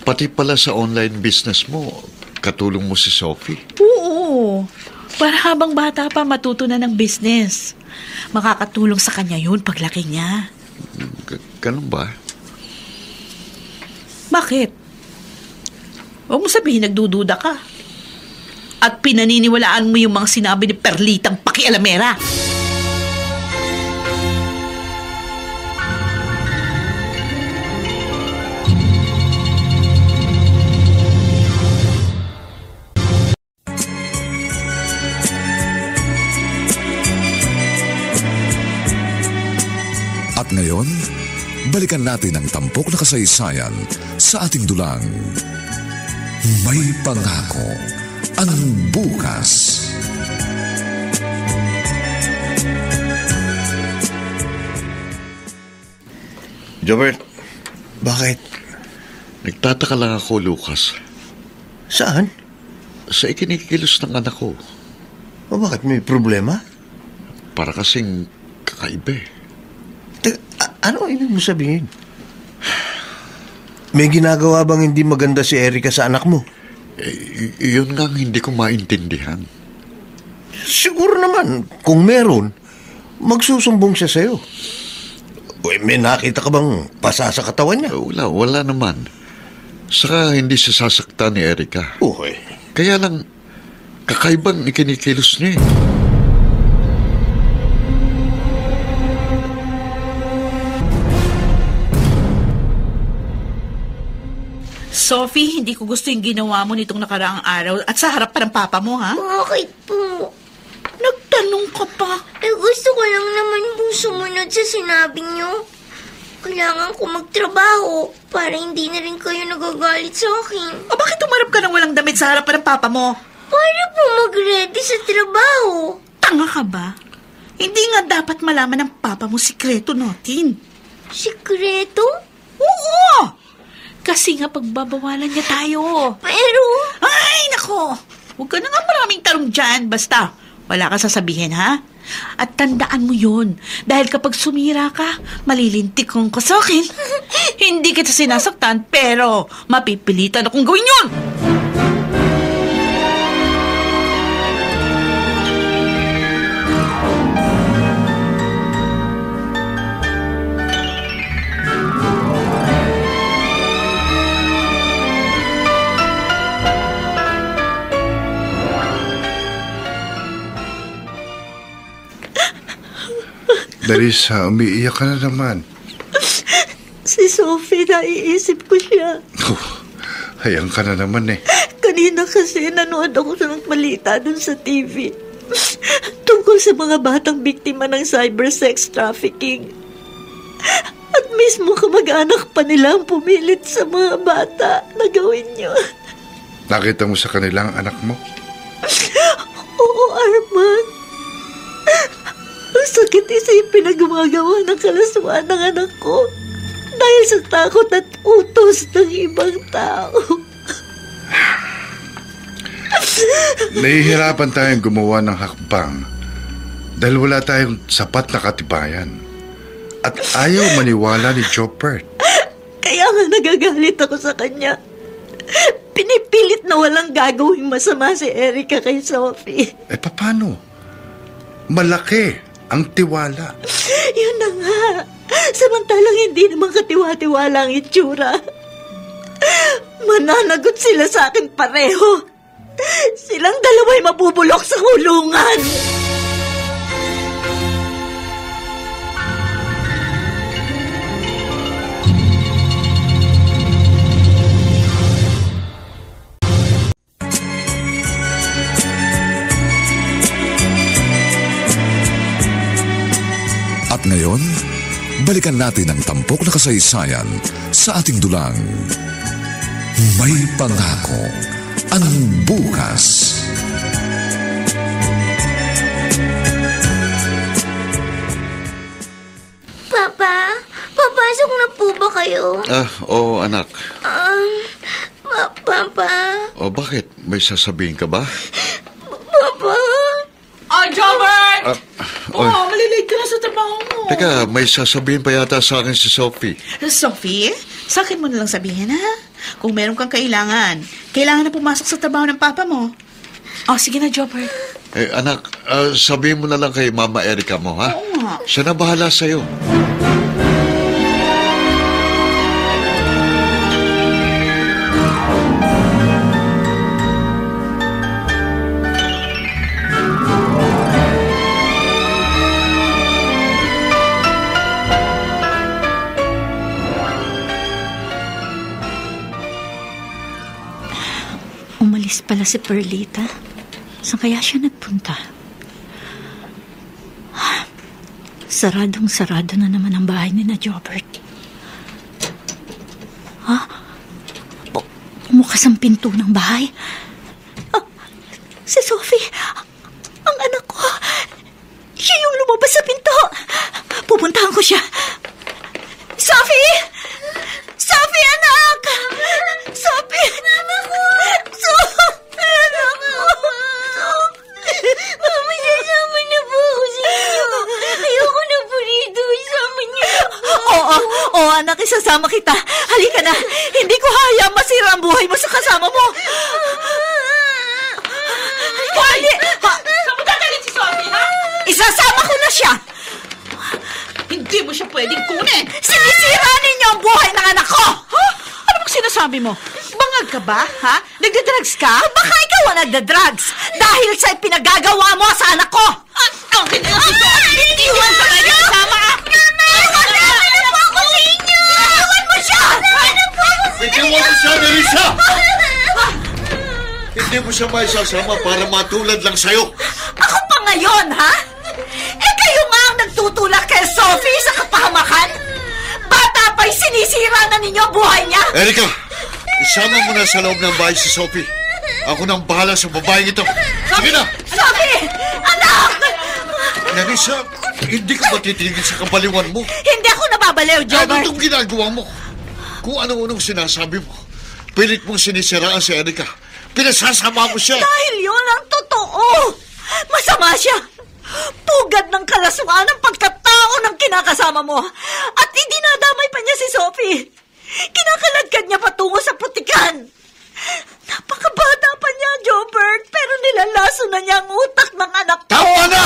Pati pala sa online business mo, katulong mo si Sophie. Oo. Para habang bata pa matuto na ng business. Makakatulong sa kanya yun paglaki niya. Ganun ba? Bakit? Huwag mo sabihin nagdududa ka. At pinaniniwalaan mo yung mga sinabi ni Perlitang pakialamera. At ngayon, balikan natin ang tampok na kasaysayan sa ating dulang. May pangako ang bukas. Jobert, Bakit? nagtataka lang ako, Lucas. Saan? Sa ikinikilos ng anak ko, O bakit may problema? para kasing kakaiba eh. Ano ibig mo sabihin? May ginagawa bang hindi maganda si Erica sa anak mo? Yun nga ang hindi ko maintindihan. Siguro naman, kung meron, magsusumbong siya sa'yo. May nakita ka bang pasa sa katawan niya? Wala naman. Saka hindi siya sasaktan ni Erica. Okay. Kaya lang, kakaibang ikinikilos niya eh. Sophie, hindi ko gusto yung ginawa mo nitong nakaraang araw at sa harap pa ng papa mo, ha? Bakit po? Nagtanong ka pa. Gusto ko lang naman po sumunod sa sinabi niyo. Kailangan ko magtrabaho para hindi na rin kayo nagagalit sa akin. O bakit umarap ka ng walang damit sa harap pa ng papa mo? Para po mag-ready sa trabaho. Tanga ka ba? Hindi nga dapat malaman ng papa mo sikreto natin. Sikreto? Oo! Kasi nga pagbabawalan niya tayo. Pero... Ay, nako! Huwag ka na nga maraming tarong dyan. Basta, wala ka sasabihin, ha? At tandaan mo yun. Dahil kapag sumira ka, malilintik kong ka sa akin. Hindi kita sinasaktan, pero mapipilitan akong gawin yun! Larissa, umiiyak ka na naman. Si Sophie, naiisip ko siya. Hayang ka na naman eh. Kanina kasi nanood ako ng balita dun sa TV. Tungkol sa mga batang biktima ng cyber sex trafficking. At mismo kamag-anak pa nila ang pumilit sa mga bata na gawin yun. Nakita mo sa kanila ang anak mo? Oo, Arman. Ang sakit isipin na gumagawa ng kalaswaan ng anak ko dahil sa takot at utos ng ibang tao. Nahihirapan tayong gumawa ng hakbang dahil wala tayong sapat na katibayan. At ayaw maniwala ni Jobert. Kaya nga nagagalit ako sa kanya. Pinipilit na walang gagawing masama si Erica kay Sophie. Paano? Malaki ang tiwala. Yun na nga. Samantalang hindi naman katiwa-tiwala ang itsura. Mananagot sila sa akin pareho. Silang dalawa'y mabubulok sa kulungan. At ngayon, balikan natin ang tampok na kasaysayan sa ating dulang. May pangako ang bukas. Papa, papasok na po ba kayo? Oo, anak. Papa. O bakit? May sasabihin ka ba? Papa. Jobert! Oy. Malilate ka na sa trabaho mo. Teka, may sasabihin pa yata sa akin si Sophie. Sophie, sa akin mo nalang sabihin, ha? Kung meron kang kailangan na pumasok sa trabaho ng papa mo. Oh, sige na, Jobert. Anak, sabihin mo na lang kay Mama Erica mo, ha? Oo nga. Siya na bahala sa'yo. Umalis pala si Perlita. Saan kaya siya nagpunta? Saradong-sarado na naman ang bahay ni na Jobert. Bumukas ang pinto ng bahay. Si Sophie, ang anak ko. Siya yung lumabas sa pinto. Pupuntahan ko siya. Sophie! Sophie, anak! Sophie! Mama ko! Sophie, anak ko! Mama, sasama na po ako sa inyo. Ayoko na po rito. Isama niyo na po. Oo, anak, isasama kita. Halika na. Hindi ko hayang masira ang buhay mo sa kasama mo. Hindi! Saan mo dadalhin si Sophie, ha? Isasama ko na siya. Hindi mo siya pwedeng kunin. Sinisira ninyo ang buhay ng anak ko. Ha? Ano bang sinasabi mo? Bangag ka ba, ha? Nagdadrugs ka? Baka ikaw ang nagda-drugs dahil sa pinagagawa mo sa anak ko. Ang kinakaso! Hindi mo sa kanya kasama! Sasama na po ako sa inyo. Iwan mo siya! Bigyan mo siya, Nerissa! Hindi mo siya maisasama para matulad lang sa'yo. Ako pa ngayon, ha? Kayo nga ang nagtutulak kay Sophie sa kapahamakan? Bata pa'y sinisira na ninyo ang buhay niya? Erica, isama mo na sa loob ng bahay si Sophie. Ako nang bahala sa babaeng ito. Sige na! Sophie! Anak! Nerissa, hindi ka ba titigil sa kabaliwan mo? Hindi ako nababaliw, Ano Jobert. itong ginagawa mo? Kung ano-anong sinasabi mo, pilit mong sinisiraan si Erica. Pinasasama mo siya. Dahil yun ang totoo. Masama siya. Pugad ng kalaswaan ang pagkatao ng kinakasama mo. At idinadamay pa niya si Sophie. Kinakaladkad niya patungo sa putikan. Napakabata pa niya, Jobert, pero nilalaso na niya ang utak ng anak ko. Tawa na!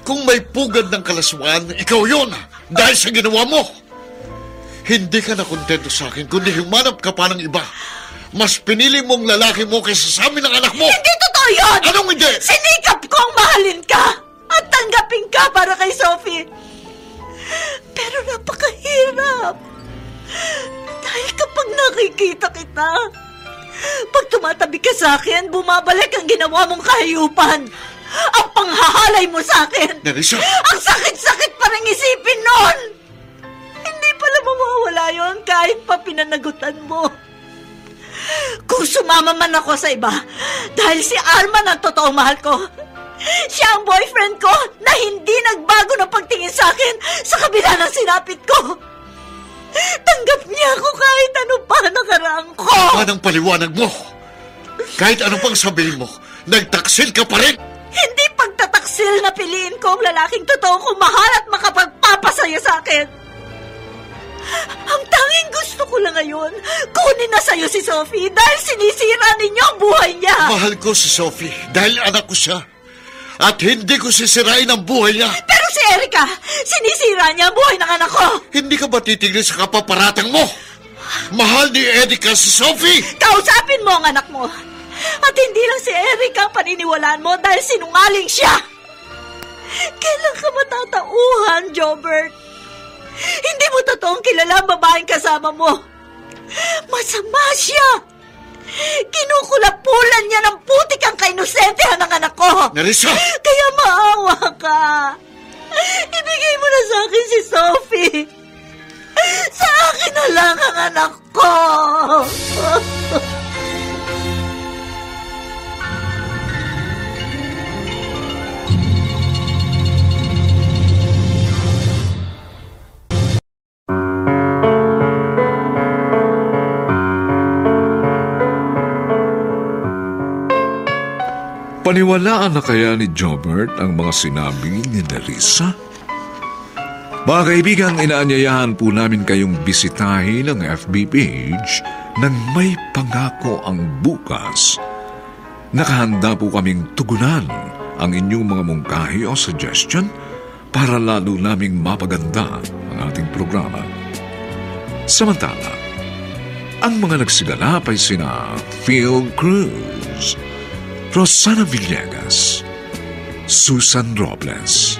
Kung may pugad ng kalaswaan, ikaw yun. Dahil sa ginawa mo. Hindi ka na kontento sa akin, kundi humanap ka pa ng iba. Mas pinili mong lalaki mo kaysa sa amin ng anak mo. Hindi totoo yun! Anong hindi? Sinikap kong mahalin ka at tanggapin ka para kay Sophie. Pero napakahirap. Dahil kapag nakikita kita, pag tumatabi ka sa akin, bumabalik ang ginawa mong kahayupan. Ang panghahalay mo sa akin. Nerissa! Ang sakit-sakit parang isipin nun. Hindi pala mawawala yun kahit pa pinanagutan mo. Kung sumama man ako sa iba, dahil si Arman ang totoong mahal ko. Siya ang boyfriend ko na hindi nagbago ng pagtingin sa akin sa kabila ng sinapit ko. Tanggap niya ako kahit ano pa nakaraan ko. Anong paliwanag mo? Kahit ano pang sabihin mo, nagtaksil ka pa rin. Hindi pagtataksil na piliin ko ang lalaking totoong kumahal at makapagpapasaya sa akin. Ang tanging gusto ko lang ngayon, kunin na sa'yo si Sophie dahil sinisira ninyo ang buhay niya. Mahal ko si Sophie dahil anak ko siya. At hindi ko sisirain ang buhay niya. Pero si Erica, sinisira niya ang buhay ng anak ko. Hindi ka ba titigil sa kapaparatang mo? Mahal ni Erica si Sophie! Kausapin mo ang anak mo. At hindi lang si Erica ang paniniwalaan mo dahil sinungaling siya. Kailan ka matatauhan, Jobert? Hindi mo totoong kilala ang babaeng kasama mo. Masama siya. Kinukulapulan niya ng putik ang kainusentehan ng anak ko. Nerissa! Kaya maawa ka. Ibigay mo na sa akin si Sophie. Sa akin na lang ang anak ko. Paniwalaan na kaya ni Jobert ang mga sinabi ni Nerissa? Mga kaibigan, inaanyayahan po namin kayong bisitahin ang FB page ng May Pangako ang Bukas. Nakahanda po kaming tugunan ang inyong mga mungkahi o suggestion para lalo naming mapaganda ang ating programa. Samantala, ang mga nagsigalap ay sina Phil Cruz, Rosana Villegas, Susan Robles,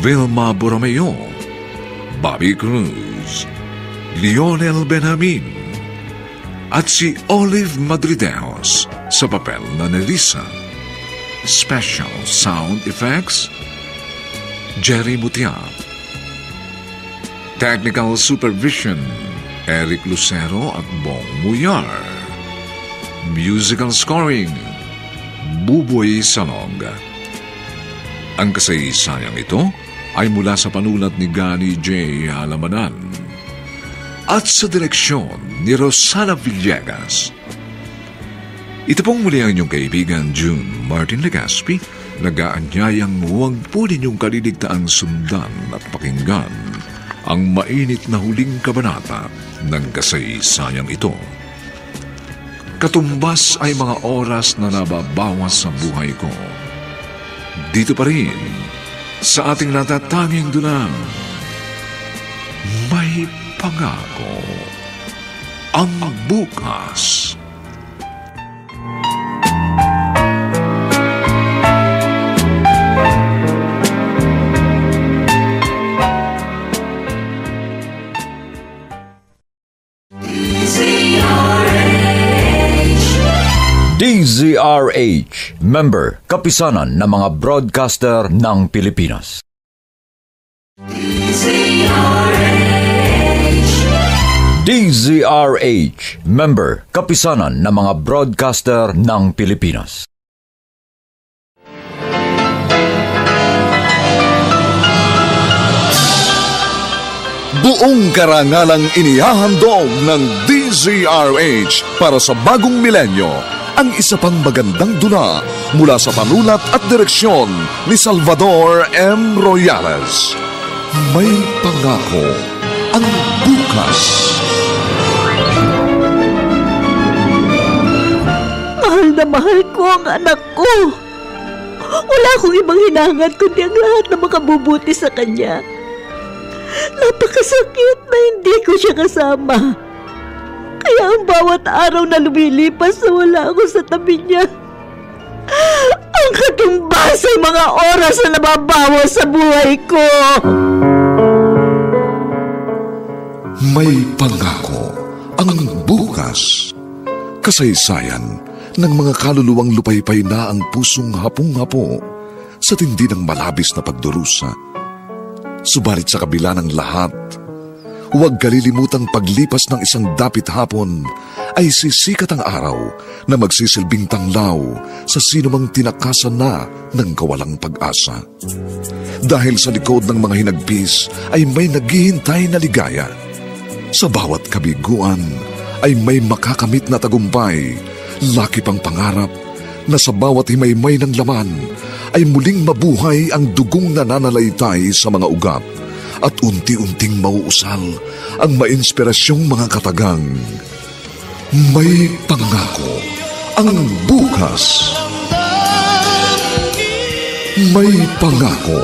Vilma Borromeo, Bobby Cruz, Lionel Benjamin, at si Olive Madrideos sa papel na Nelisa. Special sound effects, Jerry Mutiap. Technical supervision, Eric Lucero at Bong Muyar. Musical scoring, Buboy Salonga. Ang kasaysayang ito ay mula sa panulat ni Gani J. Halamanan at sa direksyon ni Rosana Villegas. Ito pong muli ang inyong kaibigan June Martin Legaspi, nag-aanyayang huwag po ninyong kaliligtaang sundan at pakinggan ang mainit na huling kabanata ng kasaysayang ito. Katumbas ay mga oras na nababawas sa buhay ko. Dito pa rin, sa ating natatanging dulang, May Pangako ang Bukas. DZRH, member, kapisanan ng mga broadcaster ng Pilipinas. DZRH, member, kapisanan ng mga broadcaster ng Pilipinas. Buong karangalang inihahandog ng DZRH para sa bagong milenyo ang isa pang magandang dula mula sa panulat at direksyon ni Salvador M. Royales. May Pangako ang Bukas. Mahal na mahal ko ang anak ko. Wala akong ibang hinangad kundi ang lahat na makabubuti sa kanya. Napakasakit na hindi ko siya kasama. Kaya ang bawat araw na lumilipas na wala ako sa tabi niya, ang katumbas ay mga oras na nababawas sa buhay ko. May Pangako ang Bukas. Kasaysayan ng mga kaluluwang lupaypay na ang pusong hapong-hapo sa tindi ng malabis na pagdurusa. Subalit sa kabila ng lahat, huwag kalilimutang paglipas ng isang dapit hapon ay sisikat ang araw na magsisilbing tanglaw sa sinumang tinakasan na ng kawalang pag-asa. Dahil sa likod ng mga hinagpis ay may naghihintay na ligaya. Sa bawat kabiguan ay may makakamit na tagumpay, laki pang pangarap na sa bawat himaymay ng laman ay muling mabuhay ang dugong nananalaytay sa mga ugat at unti-unting mauusal ang mainspirasyong mga katagang. May Pangako ang Bukas. May Pangako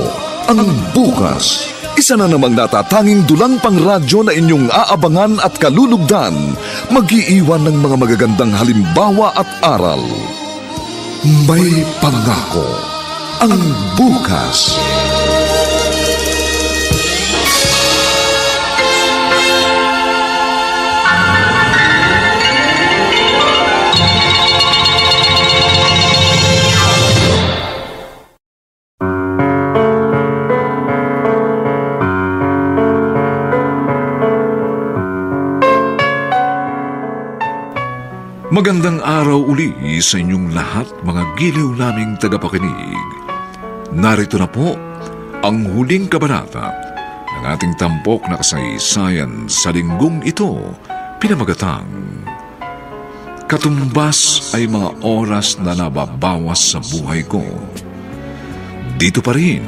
ang Bukas. Isa na namang natatanging dulang pangradyo na inyong aabangan at kalulugdan, mag-iiwan ng mga magagandang halimbawa at aral. May Pangako ang Bukas. Magandang araw uli sa inyong lahat, mga giliw naming tagapakinig. Narito na po ang huling kabanata ng ating tampok na kasaysayan sa linggong ito, pinamagatang Katumbas ay mga oras na nababawas sa buhay ko. Dito pa rin,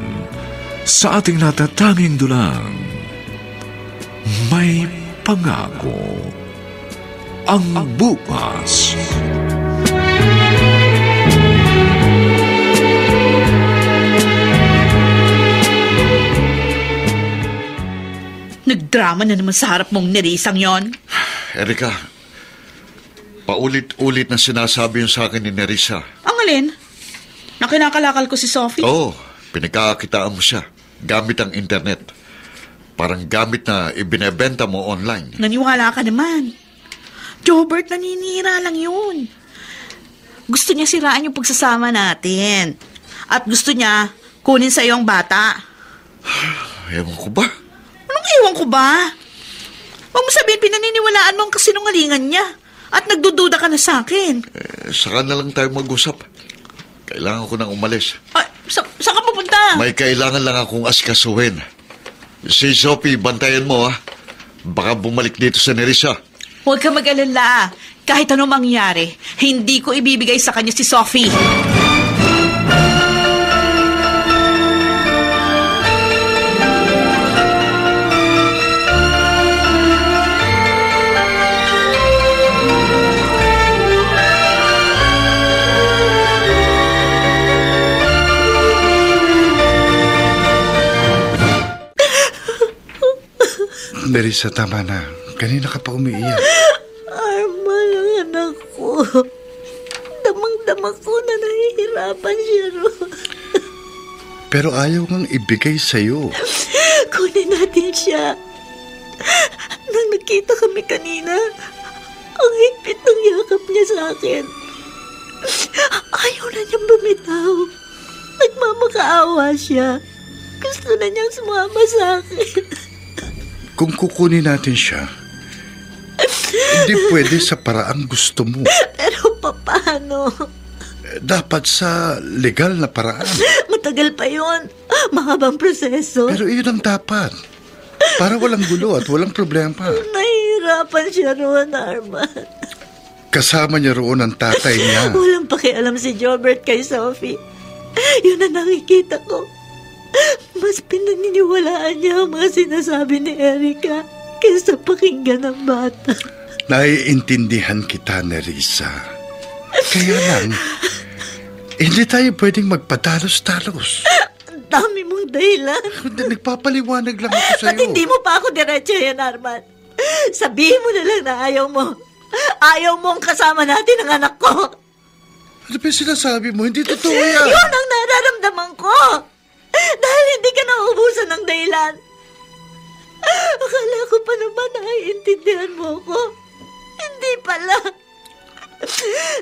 sa ating natatanging dulang. May pangako ang bukas. Nagdrama na naman sa harap mong Nerisang yon. Erika, paulit-ulit na sinasabi yun sa akin ni Nerissa. Ang alin? Na kinakalakal ko si Sophie? Oo, pinagkakakitaan mo siya gamit ang internet. Parang gamit na ibinebenta mo online. Naniwala ka naman. Jobert, naninira lang yun. Gusto niya siraan yung pagsasama natin. At gusto niya kunin sa iyo ang bata. Ewan ko ba? Anong ewan ko ba? Huwag mo sabihin pinaniniwalaan mo ang kasinungalingan niya. At nagdududa ka na sa akin. Saka na lang tayo mag-usap. Kailangan ko nang umalis. Ay, saan ka pupunta? May kailangan lang akong askasuhin. Si Sophie, bantayan mo ha. Baka bumalik dito sa Nerissa. Huwag ka mag-alala. Kahit anong mangyari, hindi ko ibibigay sa kanya si Sophie. Nerissa, tama na. Kanina ka pa umiiyak. Arman, ang anak ko. Damang-dama ko na nahihirapan siya ron. Pero ayaw ngang ibigay sa'yo. Kunin natin siya. Nang nakita kami kanina, ang higpit ng yakap niya sa akin. Ayaw na niyang bumitaw. Nagmamakaawa siya. Gusto na niyang sumama sa akin. Kung kukunin natin siya, hindi pwede sa paraang gusto mo. Pero paano? Dapat sa legal na paraan. Matagal pa yon. Mahabang proseso. Pero iyon ang dapat. Para walang gulo at walang problema. Nahihirapan siya roon, Arman. Kasama niya roon ang tatay niya. Walang pakialam si Jobert kay Sophie. Yun ang nakikita ko. Mas pinaniniwalaan niya ang mga sinasabi ni Erika kaysa pakinggan ng bata. Naiintindihan kita, Nerissa. Kaya lang, hindi tayo pwedeng magpatalos-talos. Ang dami mong dahilan. Nagpapaliwanag lang ako sa'yo. At hindi mo pa ako diretso yan, Arman. Sabihin mo na lang na ayaw mo. Ayaw mong kasama natin ang anak ko. Ano ba sinasabi mo? Hindi totoo yan. Yun ang nararamdaman ko. Dahil hindi ka naubusan ng dahilan. Akala ko pa naman naiintindihan mo ko. Hindi pala.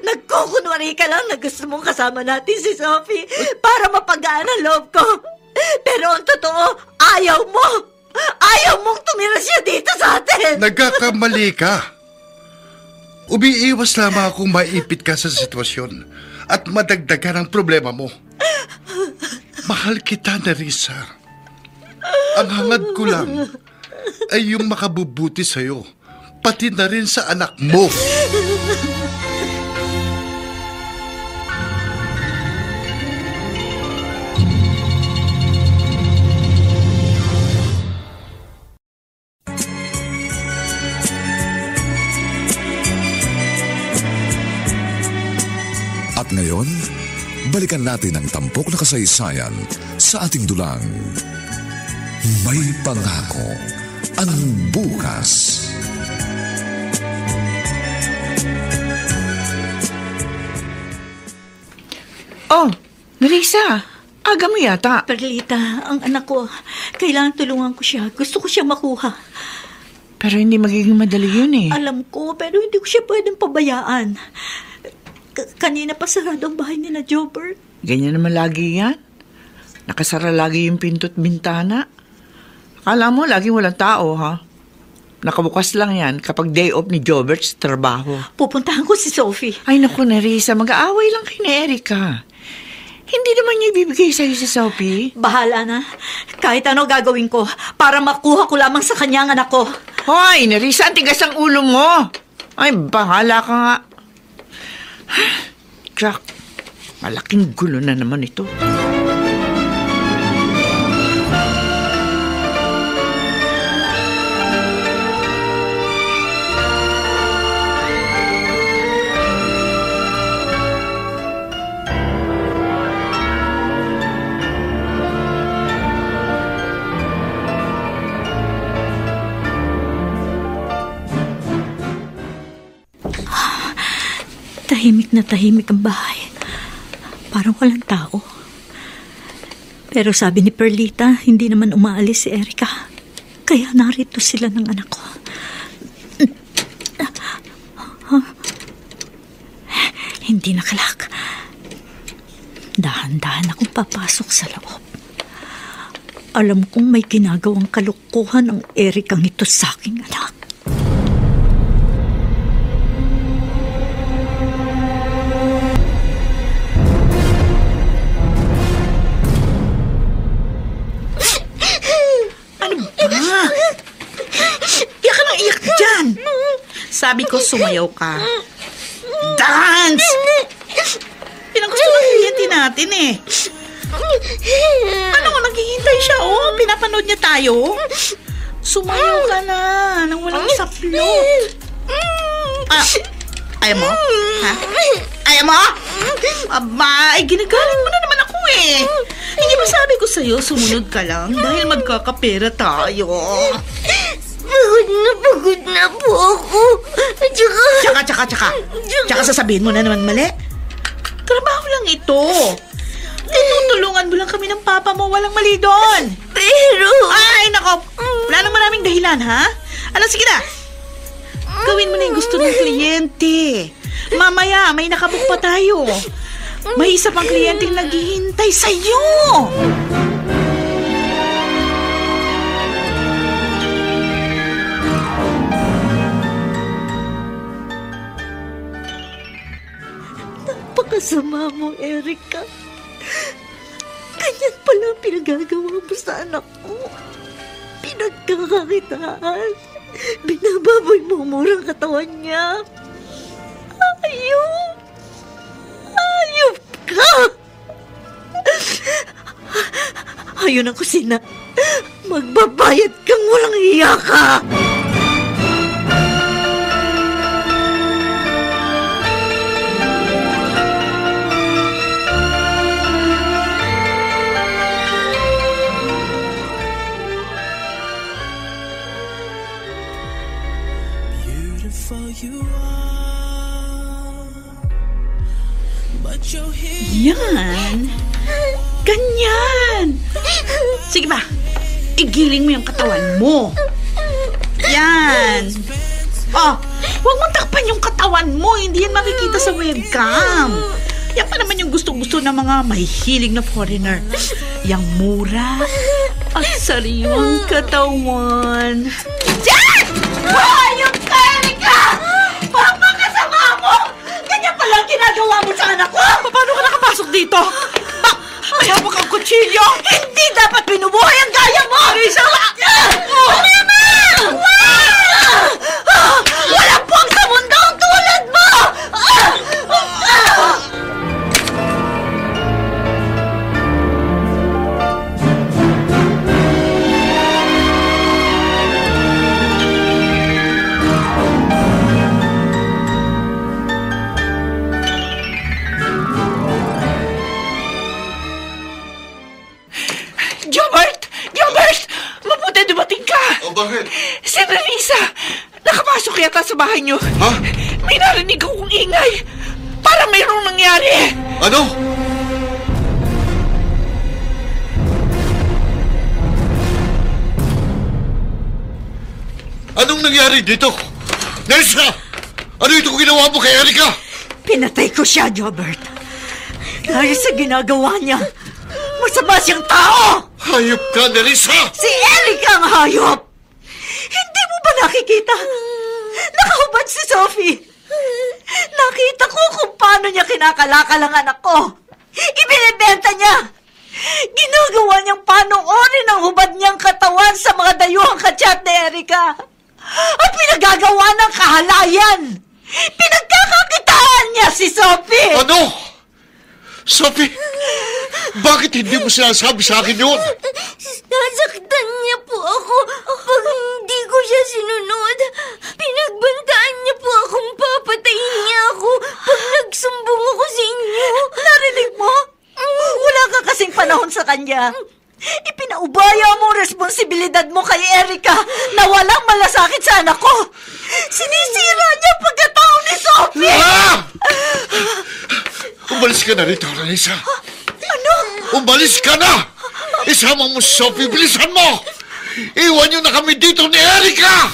Nagkukunwari ka lang na gusto mong kasama natin si Sophie para mapagaan ang loob ko. Pero ang totoo, ayaw mo. Ayaw mong tumira siya dito sa atin. Nagkakamali ka. Umiiwas lamang akong maipit ka sa sitwasyon at madagdagan ang problema mo. Mahal kita, Nerissa. Ang hangad ko lang ay yung makabubuti sa'yo, pati na rin sa anak mo. At ngayon, balikan natin ang tampok na kasaysayan sa ating dulang. May pangako ang bukas. Oh, Nerissa, aga mo yata. Perlita, ang anak ko, kailangan tulungan ko siya. Gusto ko siya makuha. Pero hindi magiging madali yun eh. Alam ko, pero hindi ko siya pwedeng pabayaan. Kanina pa sarado ang bahay nila, Jobert. Ganyan naman lagi yan. Nakasara lagi yung pinto't bintana. Akala mo, laging walang tao, ha? Nakabukas lang yan kapag day off ni Jobert sa trabaho. Pupuntahan ko si Sophie. Ay naku, Nerissa, mag-aaway lang kay ni Erika. Hindi naman niya ibibigay sa'yo si Sophie. Bahala na. Kahit ano gagawin ko para makuha ko lamang sa kanya ang anak ko. Hoy, Nerissa, ang tigas ang ulo mo. Ay, bahala ka nga. Jack, malaking gulo na naman ito. tahimik ang bahay. Parang walang tao. Pero sabi ni Perlita, hindi naman umaalis si Erica. Kaya narito sila ng anak ko. Hindi nakalak. Dahan-dahan akong papasok sa loob. Alam kong may ginagawang kalukuhan ang Ericang ito sa aking anak. Iyak ka lang, iyak dyan. Sabi ko, sumayaw ka. Dance! Yan ang gusto ng kliyente natin eh. Ano, naghihintay siya, oh. Pinapanood niya tayo. Sumayaw ka na, nang walang saplot. Ayaw mo? Ha? Ayaw mo? Aba, ginagaling mo na naman ako eh. Hindi ba sabi ko sa'yo, sumunod ka lang dahil magkakapera tayo. Pagod na po ako. Tsaka sasabihin mo na naman mali. Trabaho lang ito. Tinutulungan mo lang kami ng papa mo, walang mali doon. Pero... Ay, nako. Wala nang maraming dahilan, ha? Sige na. Gawin mo na yung gusto ng kliyente. Mamaya, may nakabook pa tayo. May isa pang kliyenteng naghihintay sa'yo. Napakasama mo, Erica. Ganyan pala ang pinagagawa mo sa anak ko. Pinagkakakitaan. Binababoy mo murang katawan niya. Ayop! Ayop ka! Ayun ang kusina. Magbabayad kang walang hiya ka! Yan. Ganyan. Sige ba, igiling mo yung katawan mo. Yan. Huwag mong takpan yung katawan mo. Hindi yan makikita sa webcam. Yan pa naman yung gusto-gusto ng mga mahihilig na foreigner. Yang mura at sariwang katawan. Diyan! Ayop ka, Erica! Pagmakasama mo! Ganyan pala ang ginagawa mo sa anak ko! Paano ka nakapasok dito? May hapok ang kutsilyo! Hindi dapat binubuhay ang gaya mo! Marisa! Walang puwang sa mundo ang tulad mo! Gilbert! Mabuti dumating ka! Bakit? Si Marisa! Nakapasok yata sa bahay niyo. Ha? May narinig akong ingay. Parang mayroong nangyari. Ano? Anong nangyari dito? Nelsa! Ano itong ginawa mo kay Erica? Pinatay ko siya, Gilbert. Dahil sa ginagawa niya, masama siyang tao! Hayop ka, Nelsa! Si Erica ang hayop! Hindi mo ba nakikita? Nakahubad si Sophie. Nakita ko kung paano niya kinakalakal ang anak ko. Ibinibenta niya. Ginagawa niyang panoorin ang hubad niyang katawan sa mga dayuhang kachat ni Erica. At pinagagawa ng kahalayan. Pinagkakakitaan niya si Sophie. Ano? Sophie, bakit hindi mo sinasabi sa akin yun? Nasaktan niya po ako pag hindi ko siya sinunod. Pinagbantaan niya po akong papatayin niya ako pag nagsumbong ako sa inyo. Narinig mo? Wala ka kasing panahon sa kanya. Ipinaubaya mo ang responsibilidad mo kay Erica na walang malasakit sa anak ko. Sinisira niya ang pagkatao ni Sophie! Ah! Umalis ka na rito, Ranisa. Ano? Umalis ka na! Isama mo si Sophie, bilisan mo! Iwan niyo na kami dito ni Erica!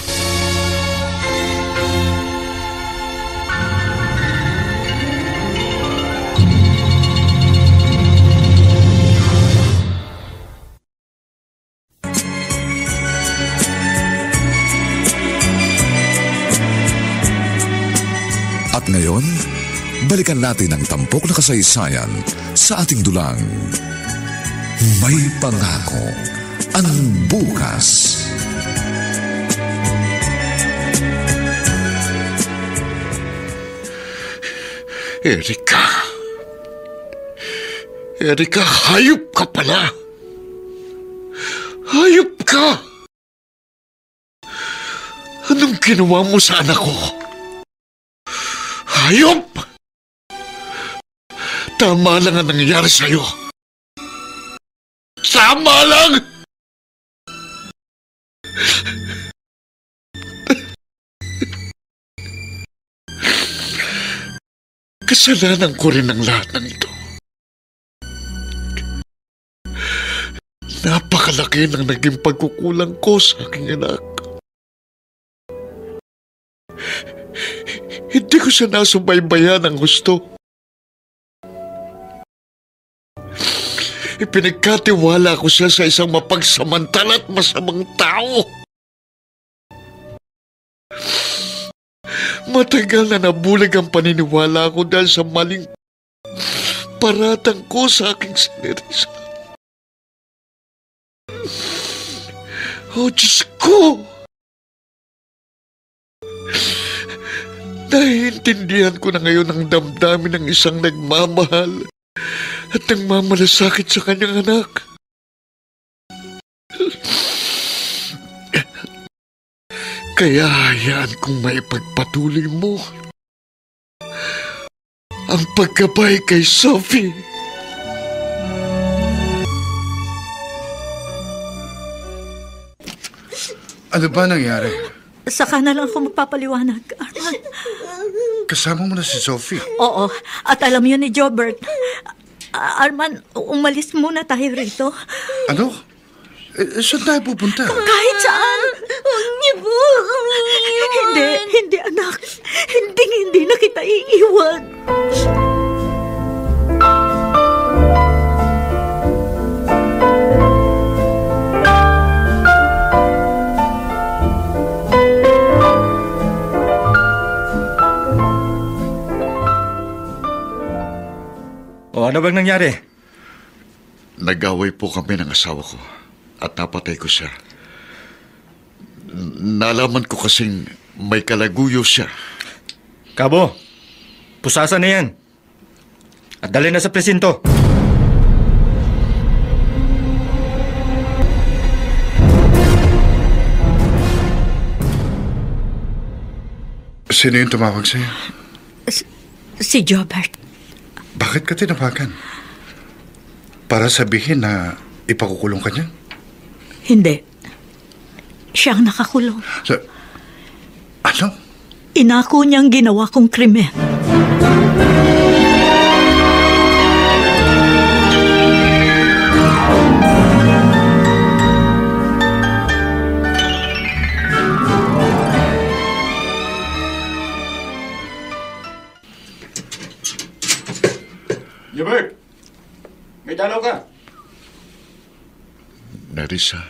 At ngayon, balikan natin ang tampok na kasaysayan sa ating dulang. May pangako ang bukas. Erica. Erica, hayop ka pala. Hayop ka! Anong ginawa mo sa anak ko? Hayop! Tama lang ang nangyayari sa'yo. Tama lang! Kasalanan ko rin ang lahat ng ito. Napakalaki ng naging pagkukulang ko sa aking anak. Hindi ko siya nasubaybayan ng gusto. Ipinagkatiwala ko siya sa isang mapagsamantala at masamang tao. Matagal na nabulag ang paniniwala ko dahil sa maling paratang ko sa aking sinirisa. Oh, Diyos ko! Naiintindihan ko na ngayon ang damdamin ng isang nagmamahal at nagmamalasakit sa kanyang anak. Kaya hayaan kong maipagpatuloy mo ang pagkabay kay Sophie. Ano ba nangyari? Saka na lang ako magpapaliwanag, Arman. Kasama mo na si Sophie. Oo, at alam yun ni Jobert. Arman, umalis muna tayo rito. Ano? Saan tayo pupunta? Kahit saan. Huwag niyo po akong iiwan. Hindi anak. Hindi na kita iiwan. O ano bang nangyari? Nag-away po kami ng asawa ko at napatay ko siya. Nalaman ko kasing may kalaguyo siya. Kabo, pusasan na yan. At dali na sa presinto. Sino yung tumawag sa'yo? Si Jobert. Bakit ka tinawagan? Para sabihin na ipakukulong ka niya? Hindi. Siya ang nakakulong. Ano? Inako niyang ginawa kong krimen. Jobert, may dalaw ka. Narisa,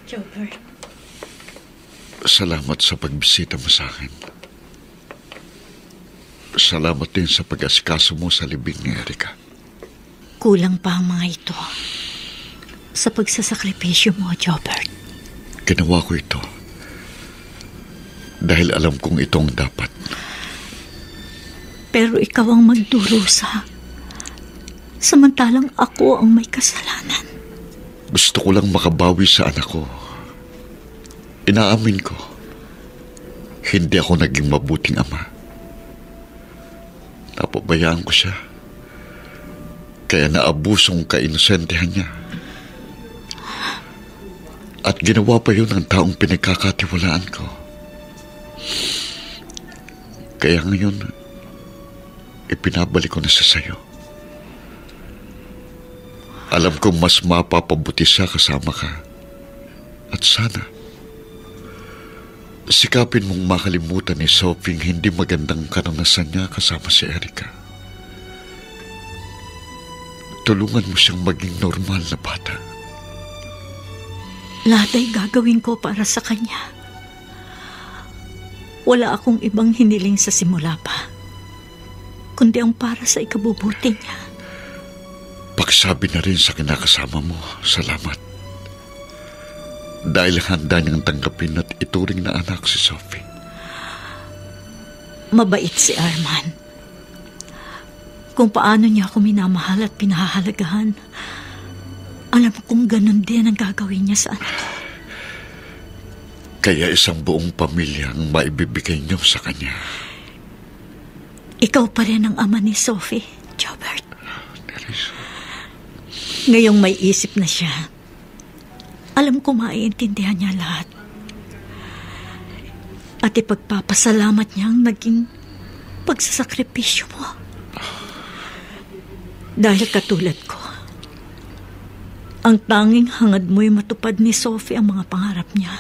Jobert. salamat sa pagbisita mo sa akin. Salamat din sa pag-asikaso mo sa libing ni Erica. Kulang pa ang mga ito sa pagsasakripisyo mo, Jobert. Ginawa ko ito dahil alam kong itong dapat. Pero ikaw ang magdurusa. Samantalang ako ang may kasalanan. Gusto ko lang makabawi sa anak ko. Inaamin ko, hindi ako naging mabuting ama. Napabayaan ko siya. Kaya naabusong kainosentehan niya. At ginawa pa yun ng taong pinagkakatiwalaan ko. Kaya ngayon, ipinabalik ko na siya sa'yo. Alam kong mas mapapabuti siya kasama ka. At sana, sikapin mong makalimutan ni Sophie ang hindi magandang karanasan niya kasama si Erica. Tulungan mo siyang maging normal na bata. Lahat ay gagawin ko para sa kanya. Wala akong ibang hiniling sa simula pa, kundi ang para sa ikabubuti niya. Pagsabi na rin sa kinakasama mo, salamat. Dahil handa niyang tanggapin at ituring na anak si Sophie. Mabait si Arman. Kung paano niya ako minamahal at pinahahalagahan, alam kong ganun din ang gagawin niya sa anak ko. Kaya isang buong pamilya ang maibibigay niyo sa kanya. Ikaw pa rin ang ama ni Sophie, Jobert. Ngayong may isip na siya, alam ko maiintindihan niya lahat. At ipagpapasalamat niya ang naging pagsasakripisyo mo. Dahil katulad ko, ang tanging hangad mo'y matupad ni Sophie ang mga pangarap niya.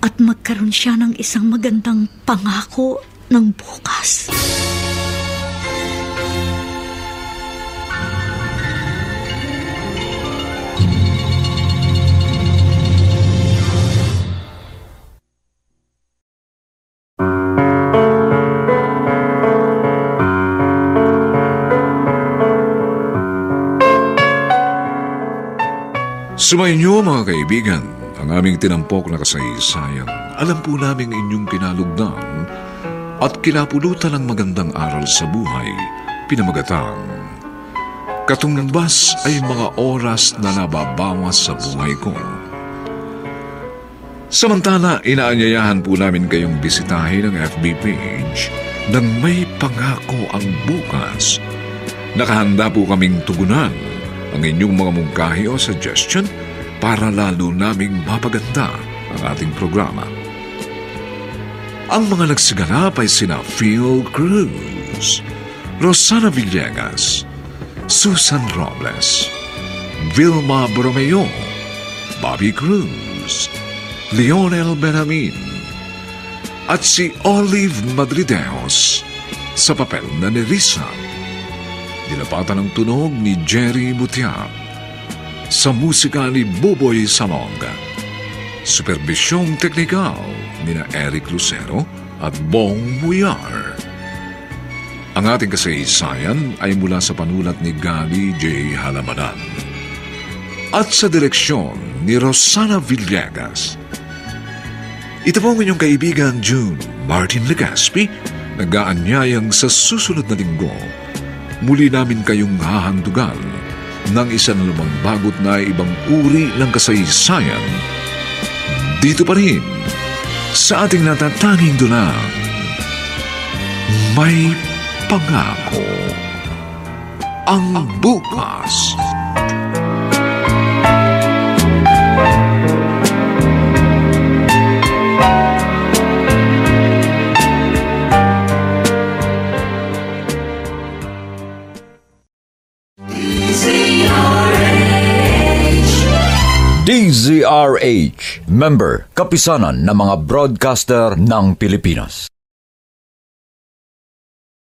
At magkaroon siya ng isang magandang pangako ng bukas. Sumainyo mga kaibigan, ang aming tinampok na kasaysayan. Alam po namin inyong kinalugdan at kinapulutan ng magandang aral sa buhay, pinamagatang Katumbas ay mga oras na nababawas sa buhay ko. Samantala, inaanyayahan po namin kayong bisitahin ang FB page ng May Pangako ang Bukas. Nakahanda po kaming tugunan ang inyong mga mungkahi o suggestion para lalo naming mapaganda ang ating programa. Ang mga nagsiganap ay sina Phil Cruz, Rosana Villegas, Susan Robles, Vilma Bromeo, Bobby Cruz, Lionel Benjamin, at si Olive Madrideos sa papel na ni Risa. Dinapatan ng tunog ni Jerry Mutiap. Sa musika ni Buboy Salonga. Superbisyong teknikal ni na Eric Lucero at Bong Muyar. Ang ating kasaysayan ay mula sa panulat ni Gali J. Halamanan. At sa direksyon ni Rosana Villegas. Ito po ang inyong kaibigan June Martin Legaspi, nag-aanyayang sa susunod na linggo muli namin kayong hahandugan ng isa na lumang bagot na ibang uri ng kasaysayan. Dito pa rin sa ating natatanging dulang, May Pangako ang Bukas. DZRH, member, kapisanan ng mga broadcaster ng Pilipinas.